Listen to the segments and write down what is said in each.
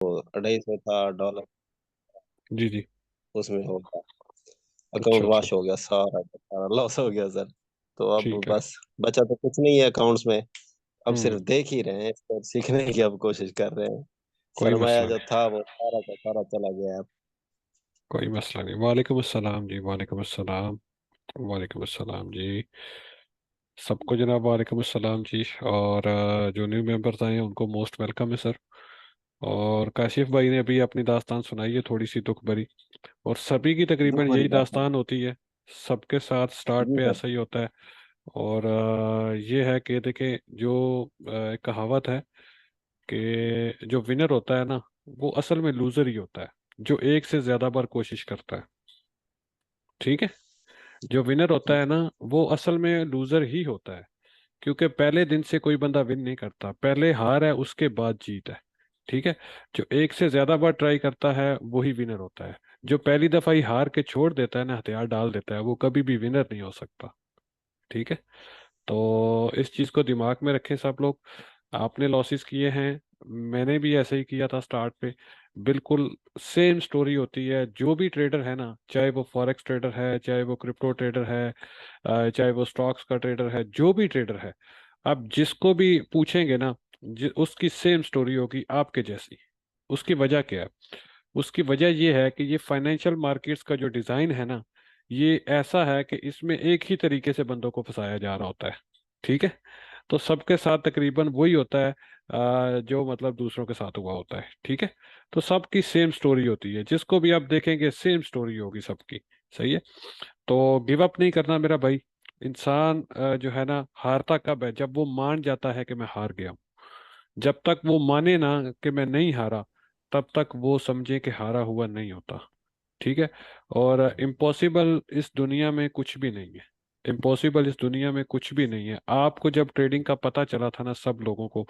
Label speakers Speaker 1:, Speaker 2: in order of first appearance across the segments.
Speaker 1: $250
Speaker 2: जी जी।
Speaker 1: उसमें हो गया।
Speaker 2: अच्छा
Speaker 1: अकाउंट
Speaker 2: अच्छा।
Speaker 1: वॉश हो गया, सारा का सारा लॉस हो गया सर। तो अब
Speaker 2: ठीक है।
Speaker 1: बस बचा तो कुछ नहीं है अकाउंट्स में। अब
Speaker 2: हम्म।
Speaker 1: सिर्फ देख ही रहे हैं, इसको सीखने की अब कोशिश कर रहे हैं।
Speaker 2: कोई
Speaker 1: सरमाया
Speaker 2: मसला
Speaker 1: जो
Speaker 2: नहीं।
Speaker 1: था वो सारा का सारा चला गया अब।
Speaker 2: कोई मसला नहीं। वालेकुम अस्सलाम जी, वालेकुम अस्सलाम। वालेकुम अस्सलाम जी। सबको जनाब वालेकुम अस्सलाम जी। और जो न्यू मेंबर्स आए हैं उनको मोस्ट वेलकम है सर। और काशिफ भाई ने अभी अपनी दास्तान सुनाई है, थोड़ी सी दुख भरी। और सभी की
Speaker 1: दुख
Speaker 2: तकरीबन
Speaker 1: भरी
Speaker 2: यही
Speaker 1: बात है।
Speaker 2: दास्तान होती है। सबके साथ स्टार्ट
Speaker 1: जी
Speaker 2: पे
Speaker 1: सर।
Speaker 2: ऐसा ही होता है। और ये है कि देखें, जो एक कहावत है कि जो विनर होता है ना, वो असल में लूजर ही होता है, जो एक से ज्यादा बार कोशिश करता है। ठीक है। जो विनर होता है ना, वो असल में लूजर ही होता है। क्योंकि पहले दिन से कोई बंदा विन नहीं करता, पहले हार है उसके बाद जीत है। ठीक है। जो एक से ज्यादा बार ट्राई करता है वही विनर होता है। जो पहली दफा ही हार के छोड़ देता है ना, हथियार डाल देता है, वो कभी भी विनर नहीं हो सकता। ठीक है। तो इस चीज को दिमाग में रखें सब लोग। आपने लॉसेस किए हैं, मैंने भी ऐसे ही किया था स्टार्ट पे। बिल्कुल सेम स्टोरी होती है। जो भी ट्रेडर है ना, चाहे वो फॉरेक्स ट्रेडर है, चाहे वो क्रिप्टो ट्रेडर है, चाहे वो स्टॉक्स का ट्रेडर है, जो भी ट्रेडर है, आप जिसको भी पूछेंगे ना, उसकी सेम स्टोरी होगी आपके जैसी। उसकी वजह क्या है? उसकी वजह यह है कि ये फाइनेंशियल मार्केट्स का जो डिजाइन है ना, ये ऐसा है कि इसमें एक ही तरीके से बंदों को फंसाया जा रहा होता है। ठीक है। तो सबके साथ तकरीबन वही होता है, जो मतलब दूसरों के साथ हुआ होता है। ठीक है। तो सबकी सेम स्टोरी होती है, जिसको भी आप देखेंगे सेम स्टोरी होगी सबकी। सही है। तो गिव अप नहीं करना मेरा भाई। इंसान जो है ना, हारता कब है? जब वो मान जाता है कि मैं हार गया हूं। जब तक वो माने ना कि मैं नहीं हारा, तब तक वो समझे कि हारा हुआ नहीं होता। ठीक है। और इम्पॉसिबल इस दुनिया में कुछ भी नहीं है। इम्पॉसिबल इस दुनिया में कुछ भी नहीं है। आपको जब ट्रेडिंग का पता चला था ना, सब लोगों को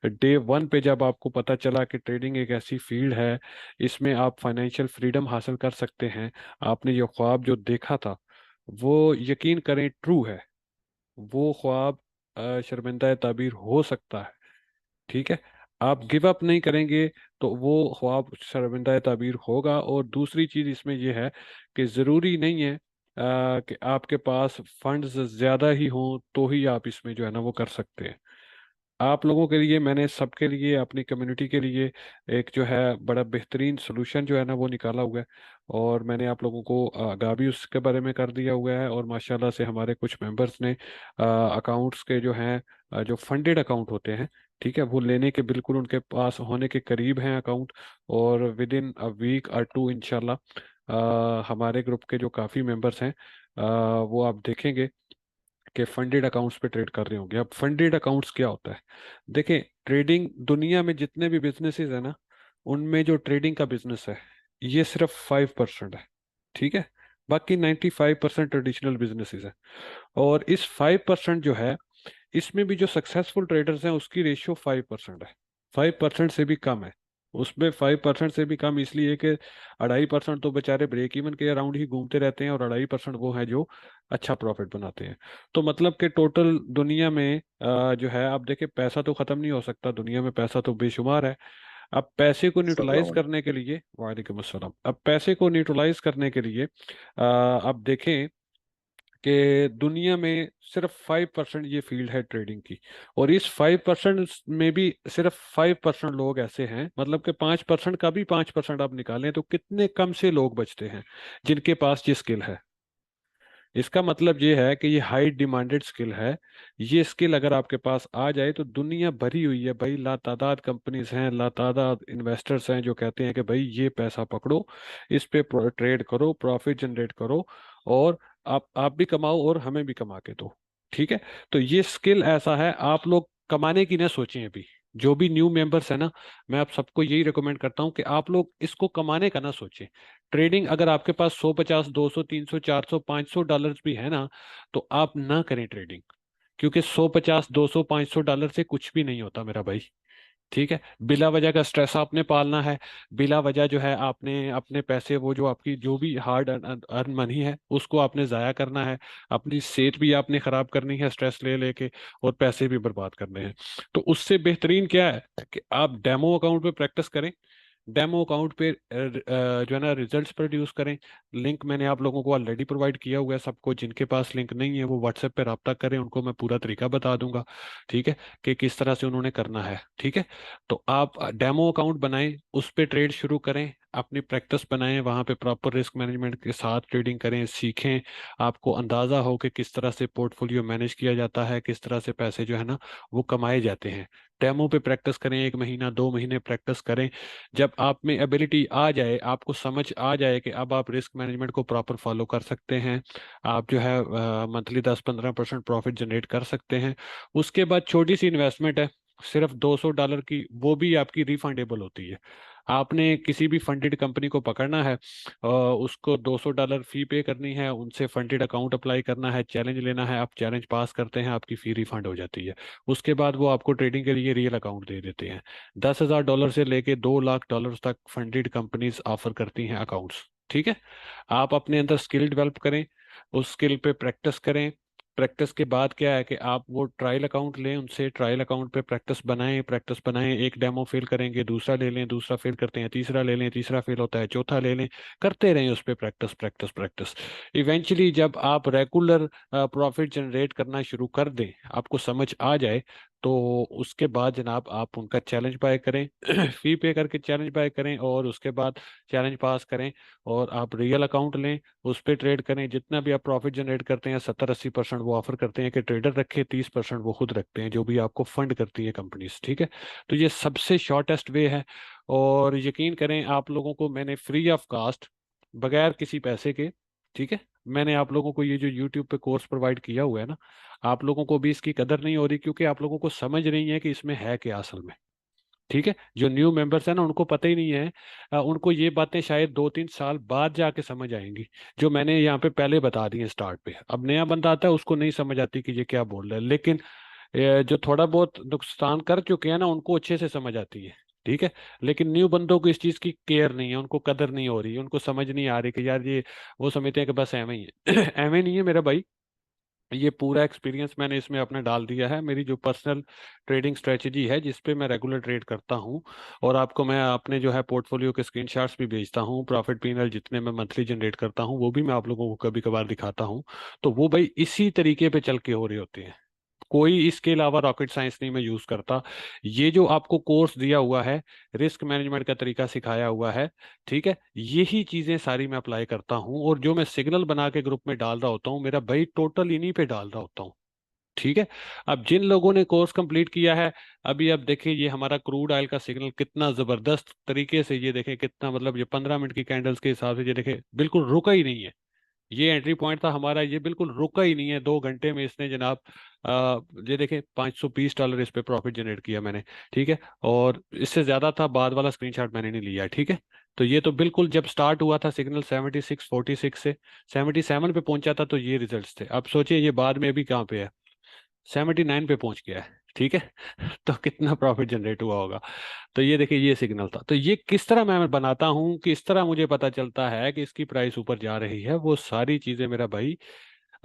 Speaker 2: डे वन पे जब आपको पता चला कि ट्रेडिंग एक ऐसी फील्ड है, इसमें आप फाइनेंशियल फ्रीडम हासिल कर सकते हैं, आपने ये ख्वाब जो देखा था, वो यकीन करें ट्रू है। वो ख्वाब शर्मिंदा ताबीर हो सकता है। ठीक है। आप गिव अप नहीं करेंगे तो वो ख्वाब शर्मिंदा ताबीर होगा। और दूसरी चीज इसमें यह है कि ज़रूरी नहीं है कि आपके पास फंड्स ज़्यादा ही हों तो ही आप इसमें जो है ना वो कर सकते हैं। आप लोगों के लिए, मैंने सबके लिए, अपनी कम्युनिटी के लिए एक जो है बड़ा बेहतरीन सोल्यूशन जो है ना वो निकाला हुआ है। और मैंने आप लोगों को आगाह भी उसके बारे में कर दिया हुआ है। और माशाल्लाह से हमारे कुछ मेंबर्स ने अकाउंट्स के जो हैं, जो फंडेड अकाउंट होते हैं, ठीक है, वो लेने के बिल्कुल उनके पास होने के करीब हैं अकाउंट। और विद इन अ वीक और टू इंशाल्लाह हमारे ग्रुप के जो काफ़ी मेंबर्स हैं, वो आप देखेंगे कि फंडेड अकाउंट्स पे ट्रेड कर रहे होंगे। अब फंडेड अकाउंट्स क्या होता है? देखें, ट्रेडिंग दुनिया में जितने भी बिजनेसेस है ना, उनमें जो ट्रेडिंग का बिजनेस है, ये सिर्फ 5% है। ठीक है। बाकी 95% ट्रेडिशनल बिजनेसेस है। और इस 5% जो है, इसमें भी जो सक्सेसफुल ट्रेडर्स हैं उसकी रेशियो 5% है। 5% से भी कम है। उसमें 5% से भी कम इसलिए कि 2.5% तो बेचारे ब्रेक इवन के अराउंड ही घूमते रहते हैं, और 2.5% वो है जो अच्छा प्रॉफिट बनाते हैं। तो मतलब कि टोटल दुनिया में जो है, आप देखिए, पैसा तो खत्म नहीं हो सकता, दुनिया में पैसा तो बेशुमार है। अब पैसे को न्यूट्रलाइज
Speaker 1: सल्लल्लाहु
Speaker 2: करने के लिए, वालेकुम अस्सलाम, अब पैसे को न्यूट्रलाइज करने के लिए आप देखें कि दुनिया में सिर्फ 5% ये फील्ड है ट्रेडिंग की। और इस 5% में भी सिर्फ 5% लोग ऐसे हैं, मतलब कि 5% का भी 5% आप निकालें तो कितने कम से लोग बचते हैं जिनके पास ये स्किल है। इसका मतलब ये है कि ये हाई डिमांडेड स्किल है। ये स्किल अगर आपके पास आ जाए तो दुनिया भरी हुई है भाई, लातादाद कंपनीज हैं, लातादाद इन्वेस्टर्स हैं जो कहते हैं कि भाई ये पैसा पकड़ो, इस पे ट्रेड करो, प्रॉफिट जनरेट करो, और आप भी कमाओ और हमें भी कमा के दो। ठीक है। तो ये स्किल ऐसा है, आप लोग कमाने की ना सोचें अभी। जो भी न्यू मेंबर्स है ना, मैं आप सबको यही रिकमेंड करता हूं कि आप लोग इसको कमाने का ना सोचें। ट्रेडिंग अगर आपके पास 150 200 300 400 $500 भी है ना, तो आप ना करें ट्रेडिंग। क्योंकि 150 200 $500 से कुछ भी नहीं होता मेरा भाई। ठीक है। बिला वजह का स्ट्रेस आपने पालना है। बिला वजह जो है आपने अपने पैसे, वो जो आपकी जो भी हार्ड अर्न मनी है, उसको आपने जाया करना है। अपनी सेहत भी आपने खराब करनी है स्ट्रेस ले लेके, और पैसे भी बर्बाद करने हैं। तो उससे बेहतरीन क्या है कि आप डेमो अकाउंट पे प्रैक्टिस करें। डेमो अकाउंट पे जो है ना रिजल्ट्स प्रोड्यूस करें। लिंक मैंने आप लोगों को ऑलरेडी प्रोवाइड किया हुआ है, सबको जिनके पास लिंक नहीं है वो व्हाट्सएप पे रब्ता करें, उनको मैं पूरा तरीका बता दूंगा, ठीक है, कि किस तरह से उन्होंने करना है, ठीक है। तो आप डेमो अकाउंट बनाएं, उस पे ट्रेड शुरू करें, अपनी प्रैक्टिस बनाएं, वहां पे प्रॉपर रिस्क मैनेजमेंट के साथ ट्रेडिंग करें, सीखें, आपको अंदाजा हो कि किस तरह से पोर्टफोलियो मैनेज किया जाता है, किस तरह से पैसे जो है ना वो कमाए जाते हैं। डेमो पे प्रैक्टिस करें, 1 महीना 2 महीने प्रैक्टिस करें। जब आप में एबिलिटी आ जाए, आपको समझ आ जाए कि अब आप रिस्क मैनेजमेंट को प्रॉपर फॉलो कर सकते हैं, आप जो है मंथली 10-15% प्रॉफिट जनरेट कर सकते हैं, उसके बाद छोटी सी इन्वेस्टमेंट है, सिर्फ $200 की, वो भी आपकी रिफंडेबल होती है। आपने किसी भी फंडेड कंपनी को पकड़ना है, उसको $200 फी पे करनी है, उनसे फंडेड अकाउंट अप्लाई करना है, चैलेंज लेना है, आप चैलेंज पास करते हैं, आपकी फी रिफंड हो जाती है। उसके बाद वो आपको ट्रेडिंग के लिए रियल अकाउंट दे देते हैं। $10,000 से लेके $2 लाख तक फंडेड कंपनीज ऑफर करती हैं अकाउंट्स, ठीक है। आप अपने अंदर स्किल डेवलप करें, उस स्किल पे प्रैक्टिस करें। प्रैक्टिस के बाद क्या है कि आप वो ट्रायल अकाउंट लें, उनसे ट्रायल अकाउंट पे प्रैक्टिस बनाएं, एक डेमो फेल करेंगे, दूसरा ले लें, दूसरा फेल करते हैं, तीसरा ले लें, तीसरा फेल होता है, चौथा ले लें, करते रहें उस पे प्रैक्टिस प्रैक्टिस प्रैक्टिस। इवेंचुअली जब आप रेगुलर प्रॉफिट जनरेट करना शुरू कर दें, आपको समझ आ जाए, तो उसके बाद जनाब आप उनका चैलेंज बाय करें फी पे करके चैलेंज बाय करें, और उसके बाद चैलेंज पास करें, और आप रियल अकाउंट लें, उस पर ट्रेड करें। जितना भी आप प्रॉफिट जनरेट करते हैं 70-80% वो ऑफर करते हैं कि ट्रेडर रखे, 30% वो खुद रखते हैं, जो भी आपको फंड करती है कंपनीज, ठीक है। तो ये सबसे शॉर्टेस्ट वे है, और यकीन करें आप लोगों को मैंने फ्री ऑफ कास्ट, बगैर किसी पैसे के, ठीक है, मैंने आप लोगों को ये जो यूट्यूब पे कोर्स प्रोवाइड किया हुआ है ना, आप लोगों को भी इसकी कदर नहीं हो रही, क्योंकि आप लोगों को समझ नहीं है कि इसमें है क्या असल में, ठीक है। जो न्यू मेंबर्स हैं ना, उनको पता ही नहीं है, उनको ये बातें शायद 2-3 साल बाद जाके समझ आएंगी, जो मैंने यहाँ पे पहले बता दी है स्टार्ट पे। अब नया बंदा आता है, उसको नहीं समझ आती कि ये क्या बोल रहा है, लेकिन जो थोड़ा बहुत नुकसान कर चुके हैं ना, उनको अच्छे से समझ आती है, ठीक है। लेकिन न्यू बंदों को इस चीज़ की केयर नहीं है, उनको कदर नहीं हो रही है, उनको समझ नहीं आ रही कि यार ये, वो समझते हैं कि बस एवं ही है एवं नहीं है मेरा भाई। ये पूरा एक्सपीरियंस मैंने इसमें अपना डाल दिया है, मेरी जो पर्सनल ट्रेडिंग स्ट्रेटजी है जिस पे मैं रेगुलर ट्रेड करता हूँ, और आपको मैं अपने जो है पोर्टफोलियो के स्क्रीनशॉट्स भी भेजता हूँ, प्रॉफिट पीनल जितने मैं मंथली जनरेट करता हूँ वो भी मैं आप लोगों को कभी कभार दिखाता हूँ। तो वो भाई इसी तरीके पे चल के हो रहे होते हैं, कोई इसके अलावा रॉकेट साइंस नहीं मैं यूज करता। ये जो आपको कोर्स दिया हुआ है, रिस्क मैनेजमेंट का तरीका सिखाया हुआ है, ठीक है, यही चीजें सारी मैं अप्लाई करता हूँ, और जो मैं सिग्नल बना के ग्रुप में डाल रहा होता हूँ, मेरा भाई टोटल इन्हीं पे डाल रहा होता हूँ, ठीक है। अब जिन लोगों ने कोर्स कंप्लीट किया है, अभी अब देखिए ये हमारा क्रूड ऑयल का सिग्नल कितना जबरदस्त तरीके से, ये देखें कितना, मतलब ये 15 मिनट की कैंडल्स के हिसाब से ये देखें बिल्कुल रुका ही नहीं है। ये एंट्री पॉइंट था हमारा, ये बिल्कुल रुका ही नहीं है, 2 घंटे में इसने जनाब ये देखें $520 इस पे प्रॉफिट जनरेट किया मैंने, ठीक है। और इससे ज्यादा था, बाद वाला स्क्रीनशॉट मैंने नहीं लिया, ठीक है। तो ये तो बिल्कुल जब स्टार्ट हुआ था सिग्नल 7646 से 77 पे पहुंचा था, तो ये रिजल्ट्स थे। अब सोचिए ये बाद में अभी कहाँ पे है, 79 पे पहुंच गया है, ठीक है तो कितना प्रॉफिट जनरेट हुआ होगा। तो ये देखिए ये सिग्नल था। तो ये किस तरह मैं बनाता हूँ, किस तरह मुझे पता चलता है कि इसकी प्राइस ऊपर जा रही है, वो सारी चीजें मेरा भाई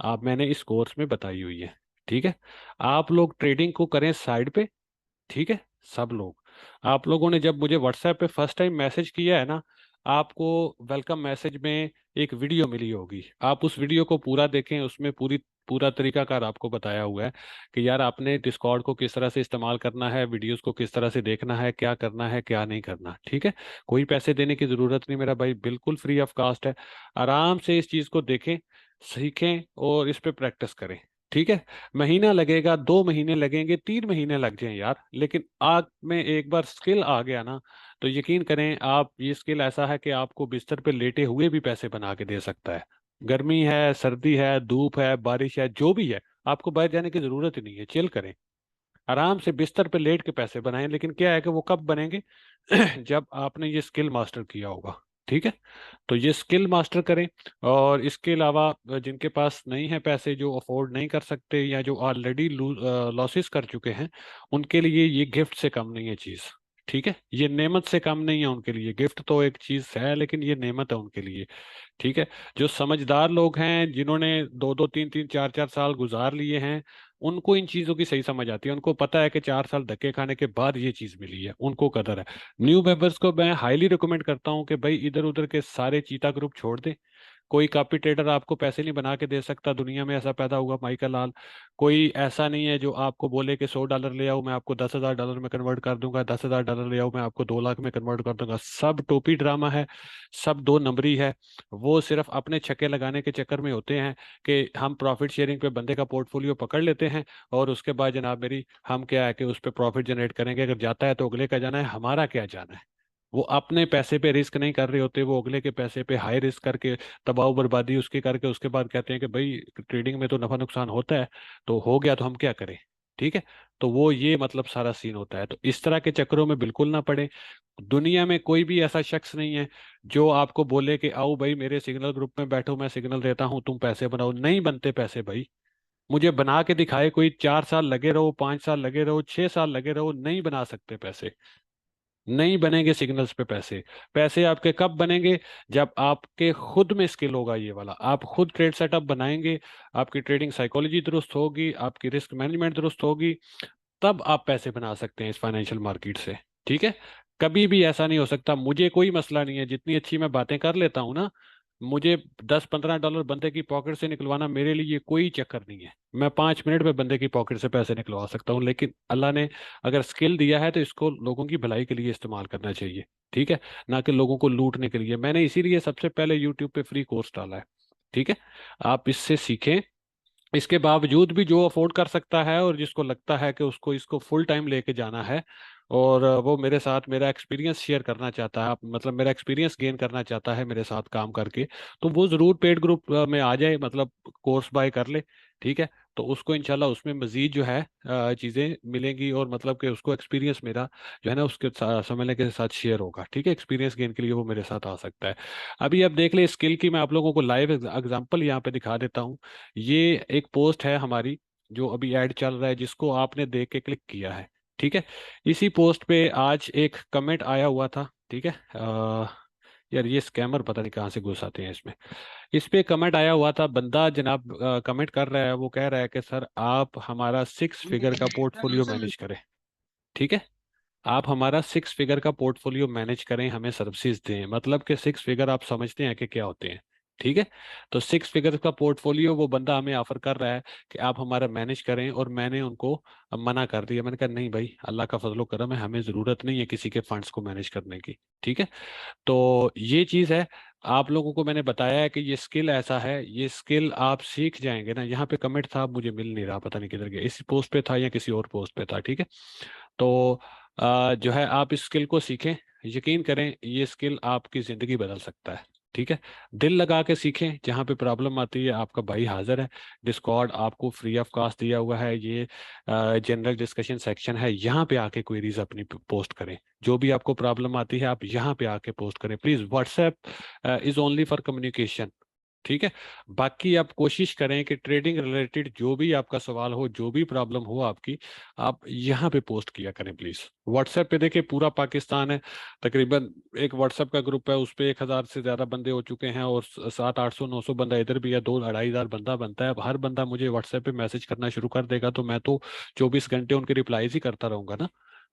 Speaker 2: आप मैंने इस कोर्स में बताई हुई है, ठीक है। आप लोग ट्रेडिंग को करें साइड पे, ठीक है, सब लोग। आप लोगों ने जब मुझे व्हाट्सएप पे फर्स्ट टाइम मैसेज किया है ना, आपको वेलकम मैसेज में एक वीडियो मिली होगी, आप उस वीडियो को पूरा देखें, उसमें पूरा तरीकाकार आपको बताया हुआ है कि यार आपने डिस्कॉर्ड को किस तरह से इस्तेमाल करना है, वीडियोस को किस तरह से देखना है, क्या करना है क्या नहीं करना, ठीक है। कोई पैसे देने की जरूरत नहीं मेरा भाई, बिल्कुल फ्री ऑफ कास्ट है। आराम से इस चीज को देखें, सीखें, और इस पे प्रैक्टिस करें, ठीक है। महीना लगेगा, 2 महीने लगेंगे, 3 महीने लग जाएं यार, लेकिन आप में एक बार स्किल आ गया ना, तो यकीन करें आप, ये स्किल ऐसा है कि आपको बिस्तर पे लेटे हुए भी पैसे बना के दे सकता है। गर्मी है, सर्दी है, धूप है, बारिश है, जो भी है, आपको बाहर जाने की जरूरत ही नहीं है, चिल करें, आराम से बिस्तर पे लेट के पैसे बनाएं। लेकिन क्या है कि वो कब बनेंगे जब आपने ये स्किल मास्टर किया होगा, ठीक है। तो ये स्किल मास्टर करें। और इसके अलावा जिनके पास नहीं है पैसे, जो अफोर्ड नहीं कर सकते, या जो ऑलरेडी लॉसेस कर चुके हैं, उनके लिए ये गिफ्ट से कम नहीं है चीज़, ठीक है। ये नेमत से कम नहीं है उनके लिए, गिफ्ट तो एक चीज़ है लेकिन ये नेमत है उनके लिए, ठीक है। जो समझदार लोग हैं, जिन्होंने 2-2 3-3 4-4 साल गुजार लिए हैं, उनको इन चीजों की सही समझ आती है, उनको पता है कि 4 साल धक्के खाने के बाद ये चीज मिली है, उनको कदर है। न्यू मेंबर्स को मैं हाईली रिकमेंड करता हूँ कि भाई इधर उधर के सारे चीता ग्रुप छोड़ दें। कोई कॉपी ट्रेडर आपको पैसे नहीं बना के दे सकता, दुनिया में ऐसा पैदा हुआ माइकल लाल। कोई ऐसा नहीं है जो आपको बोले कि $100 ले आओ मैं आपको $10,000 में कन्वर्ट कर दूंगा, $10,000 ले आओ मैं आपको 2 लाख में कन्वर्ट कर दूंगा। सब टोपी ड्रामा है, सब दो नंबरी है। वो सिर्फ अपने छक्के लगाने के चक्कर में होते हैं कि हम प्रॉफिट शेयरिंग पे बंदे का पोर्टफोलियो पकड़ लेते हैं, और उसके बाद जनाब मेरी हम क्या है कि उस पर प्रॉफिट जनरेट करेंगे, अगर जाता है तो अगले का जाना है, हमारा क्या जाना है। वो अपने पैसे पे रिस्क नहीं कर रहे होते, वो अगले के पैसे पे हाई रिस्क करके तबाह बर्बादी उसकी करके उसके बाद कहते हैं कि भाई ट्रेडिंग में तो नफा नुकसान होता है, तो हो गया तो हम क्या करें। ठीक है। तो वो ये मतलब सारा सीन होता है, तो इस तरह के चक्करों में बिल्कुल ना पड़े। दुनिया में कोई भी ऐसा शख्स नहीं है जो आपको बोले कि आओ भाई मेरे सिग्नल ग्रुप में बैठो, मैं सिग्नल देता हूँ तुम पैसे बनाओ। नहीं बनते पैसे भाई। मुझे बना के दिखाए कोई, 4 साल लगे रहो, 5 साल लगे रहो, 6 साल लगे रहो, नहीं बना सकते पैसे। नहीं बनेंगे सिग्नल्स पे पैसे। पैसे आपके कब बनेंगे? जब आपके खुद में स्किल होगा ये वाला, आप खुद ट्रेड सेटअप बनाएंगे, आपकी ट्रेडिंग साइकोलॉजी दुरुस्त होगी, आपकी रिस्क मैनेजमेंट दुरुस्त होगी, तब आप पैसे बना सकते हैं इस फाइनेंशियल मार्केट से। ठीक है। कभी भी ऐसा नहीं हो सकता। मुझे कोई मसला नहीं है, जितनी अच्छी मैं बातें कर लेता हूँ ना, मुझे $10-15 बंदे की पॉकेट से निकलवाना मेरे लिए कोई चक्कर नहीं है। मैं 5 मिनट में बंदे की पॉकेट से पैसे निकलवा सकता हूँ, लेकिन अल्लाह ने अगर स्किल दिया है तो इसको लोगों की भलाई के लिए इस्तेमाल करना चाहिए। ठीक है। ना कि लोगों को लूटने के लिए। मैंने इसीलिए सबसे पहले यूट्यूब पे फ्री कोर्स डाला है। ठीक है। आप इससे सीखें। इसके बावजूद भी जो अफोर्ड कर सकता है और जिसको लगता है कि उसको इसको फुल टाइम लेके जाना है, और वो मेरे साथ मेरा एक्सपीरियंस शेयर करना चाहता है, मतलब मेरा एक्सपीरियंस गेन करना चाहता है मेरे साथ काम करके, तो वो ज़रूर पेड ग्रुप में आ जाए, मतलब कोर्स बाय कर ले। ठीक है। तो उसको इंशाल्लाह उसमें मजीद जो है चीज़ें मिलेंगी, और मतलब कि उसको एक्सपीरियंस मेरा जो है ना उसके समझने के साथ शेयर होगा। ठीक है। एक्सपीरियंस गेन के लिए वो मेरे साथ आ सकता है। अभी अब देख ले स्किल की, मैं आप लोगों को लाइव एग्जांपल यहाँ पे दिखा देता हूँ। ये एक पोस्ट है हमारी, जो अभी ऐड चल रहा है, जिसको आपने देख के क्लिक किया है। ठीक है। इसी पोस्ट पे आज एक कमेंट आया हुआ था। ठीक है। यार ये स्कैमर पता नहीं कहाँ से घुस आते हैं इसमें। इस पे कमेंट आया हुआ था, बंदा जनाब कमेंट कर रहा है, वो कह रहा है कि सर आप हमारा 6 फिगर का पोर्टफोलियो मैनेज करें। ठीक है। आप हमारा 6 फिगर का पोर्टफोलियो मैनेज करें, हमें सर्विसेज दें। मतलब कि 6 फिगर आप समझते हैं कि क्या होते हैं। ठीक है। तो 6 फिगर का पोर्टफोलियो वो बंदा हमें ऑफर कर रहा है कि आप हमारा मैनेज करें, और मैंने उनको अब मना कर दिया। मैंने कहा नहीं भाई, अल्लाह का फजलो करम है, हमें ज़रूरत नहीं है किसी के फंड्स को मैनेज करने की। ठीक है। तो ये चीज़ है। आप लोगों को मैंने बताया है कि ये स्किल ऐसा है, ये स्किल आप सीख जाएंगे ना। यहाँ पे कमेंट था, मुझे मिल नहीं रहा, पता नहीं किधर गया, इसी पोस्ट पे था या किसी और पोस्ट पे था। ठीक है। तो जो है आप इस स्किल को सीखें। यकीन करें ये स्किल आपकी ज़िंदगी बदल सकता है। ठीक है। दिल लगा के सीखें। जहाँ पे प्रॉब्लम आती है आपका भाई हाजिर है। डिस्कॉर्ड आपको फ्री ऑफ कॉस्ट दिया हुआ है, ये जनरल डिस्कशन सेक्शन है, यहाँ पे आके क्वेरीज अपनी पोस्ट करें। जो भी आपको प्रॉब्लम आती है आप यहाँ पे आके पोस्ट करें please. WhatsApp is only for communication. ठीक है। बाकी आप कोशिश करें कि ट्रेडिंग रिलेटेड जो भी आपका सवाल हो, जो भी प्रॉब्लम हो आपकी, आप यहाँ पे पोस्ट किया करें प्लीज। व्हाट्सएप पे देखिए पूरा पाकिस्तान है तकरीबन। एक व्हाट्सएप का ग्रुप है, उस पे 1,000 से ज्यादा बंदे हो चुके हैं, और 700-800-900 बंदा इधर भी है, 2-2,500 बंदा बनता है। अब हर बंदा मुझे व्हाट्सएप पे मैसेज करना शुरू कर देगा तो मैं तो 24 घंटे उनके रिप्लाईज ही करता रहूंगा ना।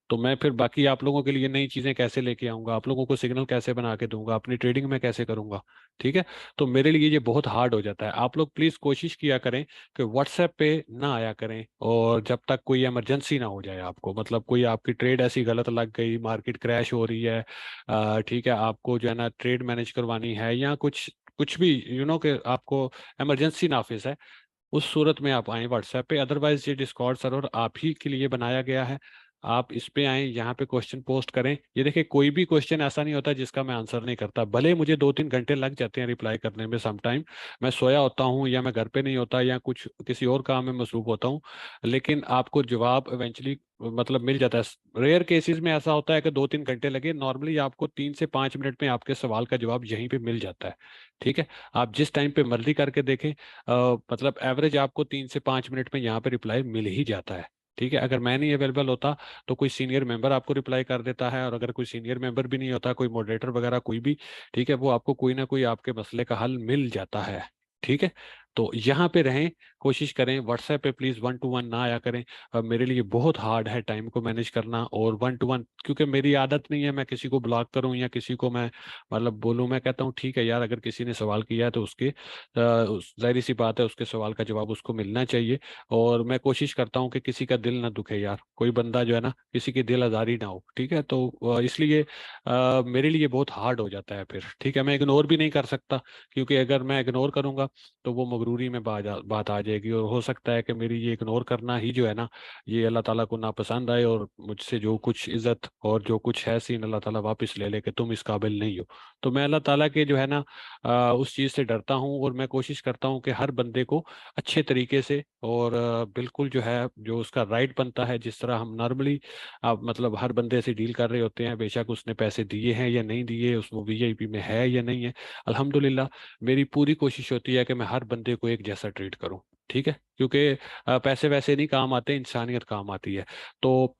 Speaker 2: तो मैं फिर बाकी आप लोगों के लिए नई चीजें कैसे लेके आऊंगा, आप लोगों को सिग्नल कैसे बना के दूंगा, अपनी ट्रेडिंग में कैसे करूंगा। ठीक है। तो मेरे लिए ये बहुत हार्ड हो जाता है। आप लोग प्लीज कोशिश किया करें कि व्हाट्सएप पे ना आया करें, और जब तक कोई इमरजेंसी ना हो जाए आपको, मतलब कोई आपकी ट्रेड ऐसी गलत लग गई, मार्केट क्रैश हो रही है, ठीक है, आपको जो है ना ट्रेड मैनेज करवानी है, या कुछ कुछ भी कि आपको इमरजेंसी नाफिस है, उस सूरत में आप आए व्हाट्सएप पे। अदरवाइज ये डिस्कॉर्ड सर्वर आप ही के लिए बनाया गया है। आप इस पे आए, यहाँ पे क्वेश्चन पोस्ट करें। ये देखिए कोई भी क्वेश्चन ऐसा नहीं होता जिसका मैं आंसर नहीं करता, भले मुझे 2-3 घंटे लग जाते हैं रिप्लाई करने में। सम टाइम मैं सोया होता हूँ, या मैं घर पे नहीं होता, या कुछ किसी और काम में मसरूफ होता हूँ, लेकिन आपको जवाब इवेंचुअली मतलब मिल जाता है। रेयर केसेस में ऐसा होता है कि 2-3 घंटे लगे, नॉर्मली आपको 3 से 5 मिनट में आपके सवाल का जवाब यहीं पे मिल जाता है। ठीक है। आप जिस टाइम पे मर्जी करके देखें, मतलब एवरेज आपको 3 से 5 मिनट में यहाँ पे रिप्लाई मिल ही जाता है। ठीक है। अगर मैं नहीं अवेलेबल होता तो कोई सीनियर मेंबर आपको रिप्लाई कर देता है, और अगर कोई सीनियर मेंबर भी नहीं होता, कोई मॉडरेटर वगैरह कोई भी, ठीक है, वो आपको कोई ना कोई आपके मसले का हल मिल जाता है। ठीक है। तो यहाँ पे रहें, कोशिश करें व्हाट्सएप पे प्लीज़ वन टू वन ना आया करें। मेरे लिए बहुत हार्ड है टाइम को मैनेज करना, और वन टू वन क्योंकि मेरी आदत नहीं है मैं किसी को ब्लॉक करूं या किसी को मैं मतलब बोलूं। मैं कहता हूं ठीक है यार, अगर किसी ने सवाल किया है तो उसके जाहिर सी बात है उसके सवाल का जवाब उसको मिलना चाहिए। और मैं कोशिश करता हूं कि किसी का दिल ना दुखे यार, कोई बंदा जो है ना किसी की दिल आज़ारी ना हो, ठीक है। तो इसलिए मेरे लिए बहुत हार्ड हो जाता है फिर, ठीक है। मैं इग्नोर भी नहीं कर सकता, क्योंकि अगर मैं इग्नोर करूंगा तो वो मगरूरी में बात आ जाएगी, और हो सकता है कि मेरी ये इग्नोर करना ही जो है ना ये अल्लाह ताला को नापसंद आए, और मुझसे जो कुछ इज्जत और जो कुछ है सीन अल्लाह ताला वापस ले ले कि तुम इस काबिल नहीं हो। तो मैं अल्लाह ताला के जो है ना उस चीज़ से डरता हूँ, और मैं कोशिश करता हूँ कि हर बंदे को अच्छे तरीके से और बिल्कुल जो है जो उसका राइट बनता है, जिस तरह हम नॉर्मली मतलब हर बंदे से डील कर रहे होते हैं, बेशक उसने पैसे दिए हैं या नहीं दिए, उस वो वीआईपी में है या नहीं है, अल्हम्दुलिल्लाह मेरी पूरी कोशिश होती है कि मैं हर बंदे को एक जैसा ट्रीट करूं, ठीक है। क्योंकि पैसे वैसे नहीं काम आते, इंसानियत काम आती है। तो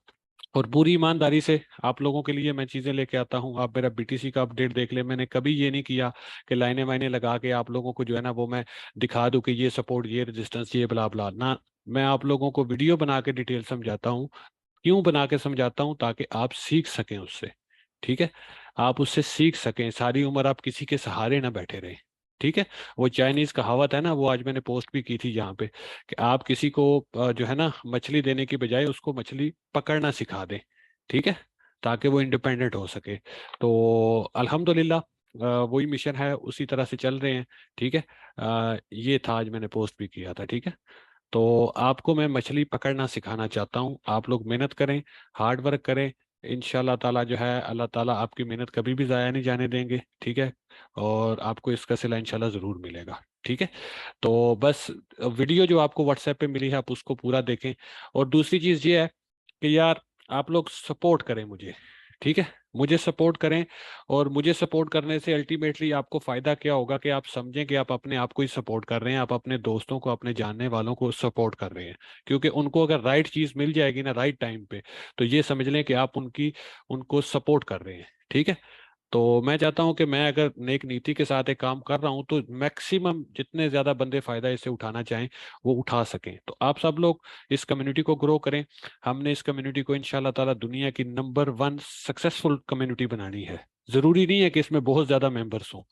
Speaker 2: और पूरी ईमानदारी से आप लोगों के लिए मैं चीज़ें लेके आता हूँ। आप मेरा बीटीसी का अपडेट देख ले, मैंने कभी ये नहीं किया कि लाइनें वाइनें लगा के आप लोगों को जो है ना वो मैं दिखा दूं कि ये सपोर्ट, ये रेजिस्टेंस, ये बला बला ना। मैं आप लोगों को वीडियो बना के डिटेल समझाता हूँ। क्यों बना के समझाता हूँ? ताकि आप सीख सकें उससे, ठीक है। आप उससे सीख सकें, सारी उम्र आप किसी के सहारे ना बैठे रहें, ठीक है। वो चाइनीज कहावत है ना, वो आज मैंने पोस्ट भी की थी यहाँ पे, कि आप किसी को जो है ना मछली देने की बजाय उसको मछली पकड़ना सिखा दें, ठीक है, ताकि वो इंडिपेंडेंट हो सके। तो अल्हम्दुलिल्लाह वही मिशन है, उसी तरह से चल रहे हैं, ठीक है। ये था, आज मैंने पोस्ट भी किया था, ठीक है। तो आपको मैं मछली पकड़ना सिखाना चाहता हूँ, आप लोग मेहनत करें, हार्ड वर्क करें। इंशाल्लाह ताला जो है अल्लाह ताला आपकी मेहनत कभी भी ज़ाया नहीं जाने देंगे, ठीक है। और आपको इसका सिला इंशाल्लाह ज़रूर मिलेगा, ठीक है। तो बस वीडियो जो आपको व्हाट्सएप पे मिली है आप उसको पूरा देखें। और दूसरी चीज़ ये है कि यार आप लोग सपोर्ट करें मुझे, ठीक है, मुझे सपोर्ट करें। और मुझे सपोर्ट करने से अल्टीमेटली आपको फायदा क्या होगा कि आप समझें कि आप अपने आप को ही सपोर्ट कर रहे हैं, आप अपने दोस्तों को, अपने जानने वालों को सपोर्ट कर रहे हैं। क्योंकि उनको अगर राइट चीज मिल जाएगी ना राइट टाइम पे, तो ये समझ लें कि आप उनको सपोर्ट कर रहे हैं, ठीक है। तो मैं चाहता हूं कि मैं अगर नेक नीति के साथ एक काम कर रहा हूं तो मैक्सिमम जितने ज्यादा बंदे फायदा इससे उठाना चाहें वो उठा सकें। तो आप सब लोग इस कम्युनिटी को ग्रो करें। हमने इस कम्युनिटी को इंशाल्लाह ताला दुनिया की नंबर वन सक्सेसफुल कम्युनिटी बनानी है। जरूरी नहीं है कि इसमें बहुत ज्यादा मेंबर्स हों,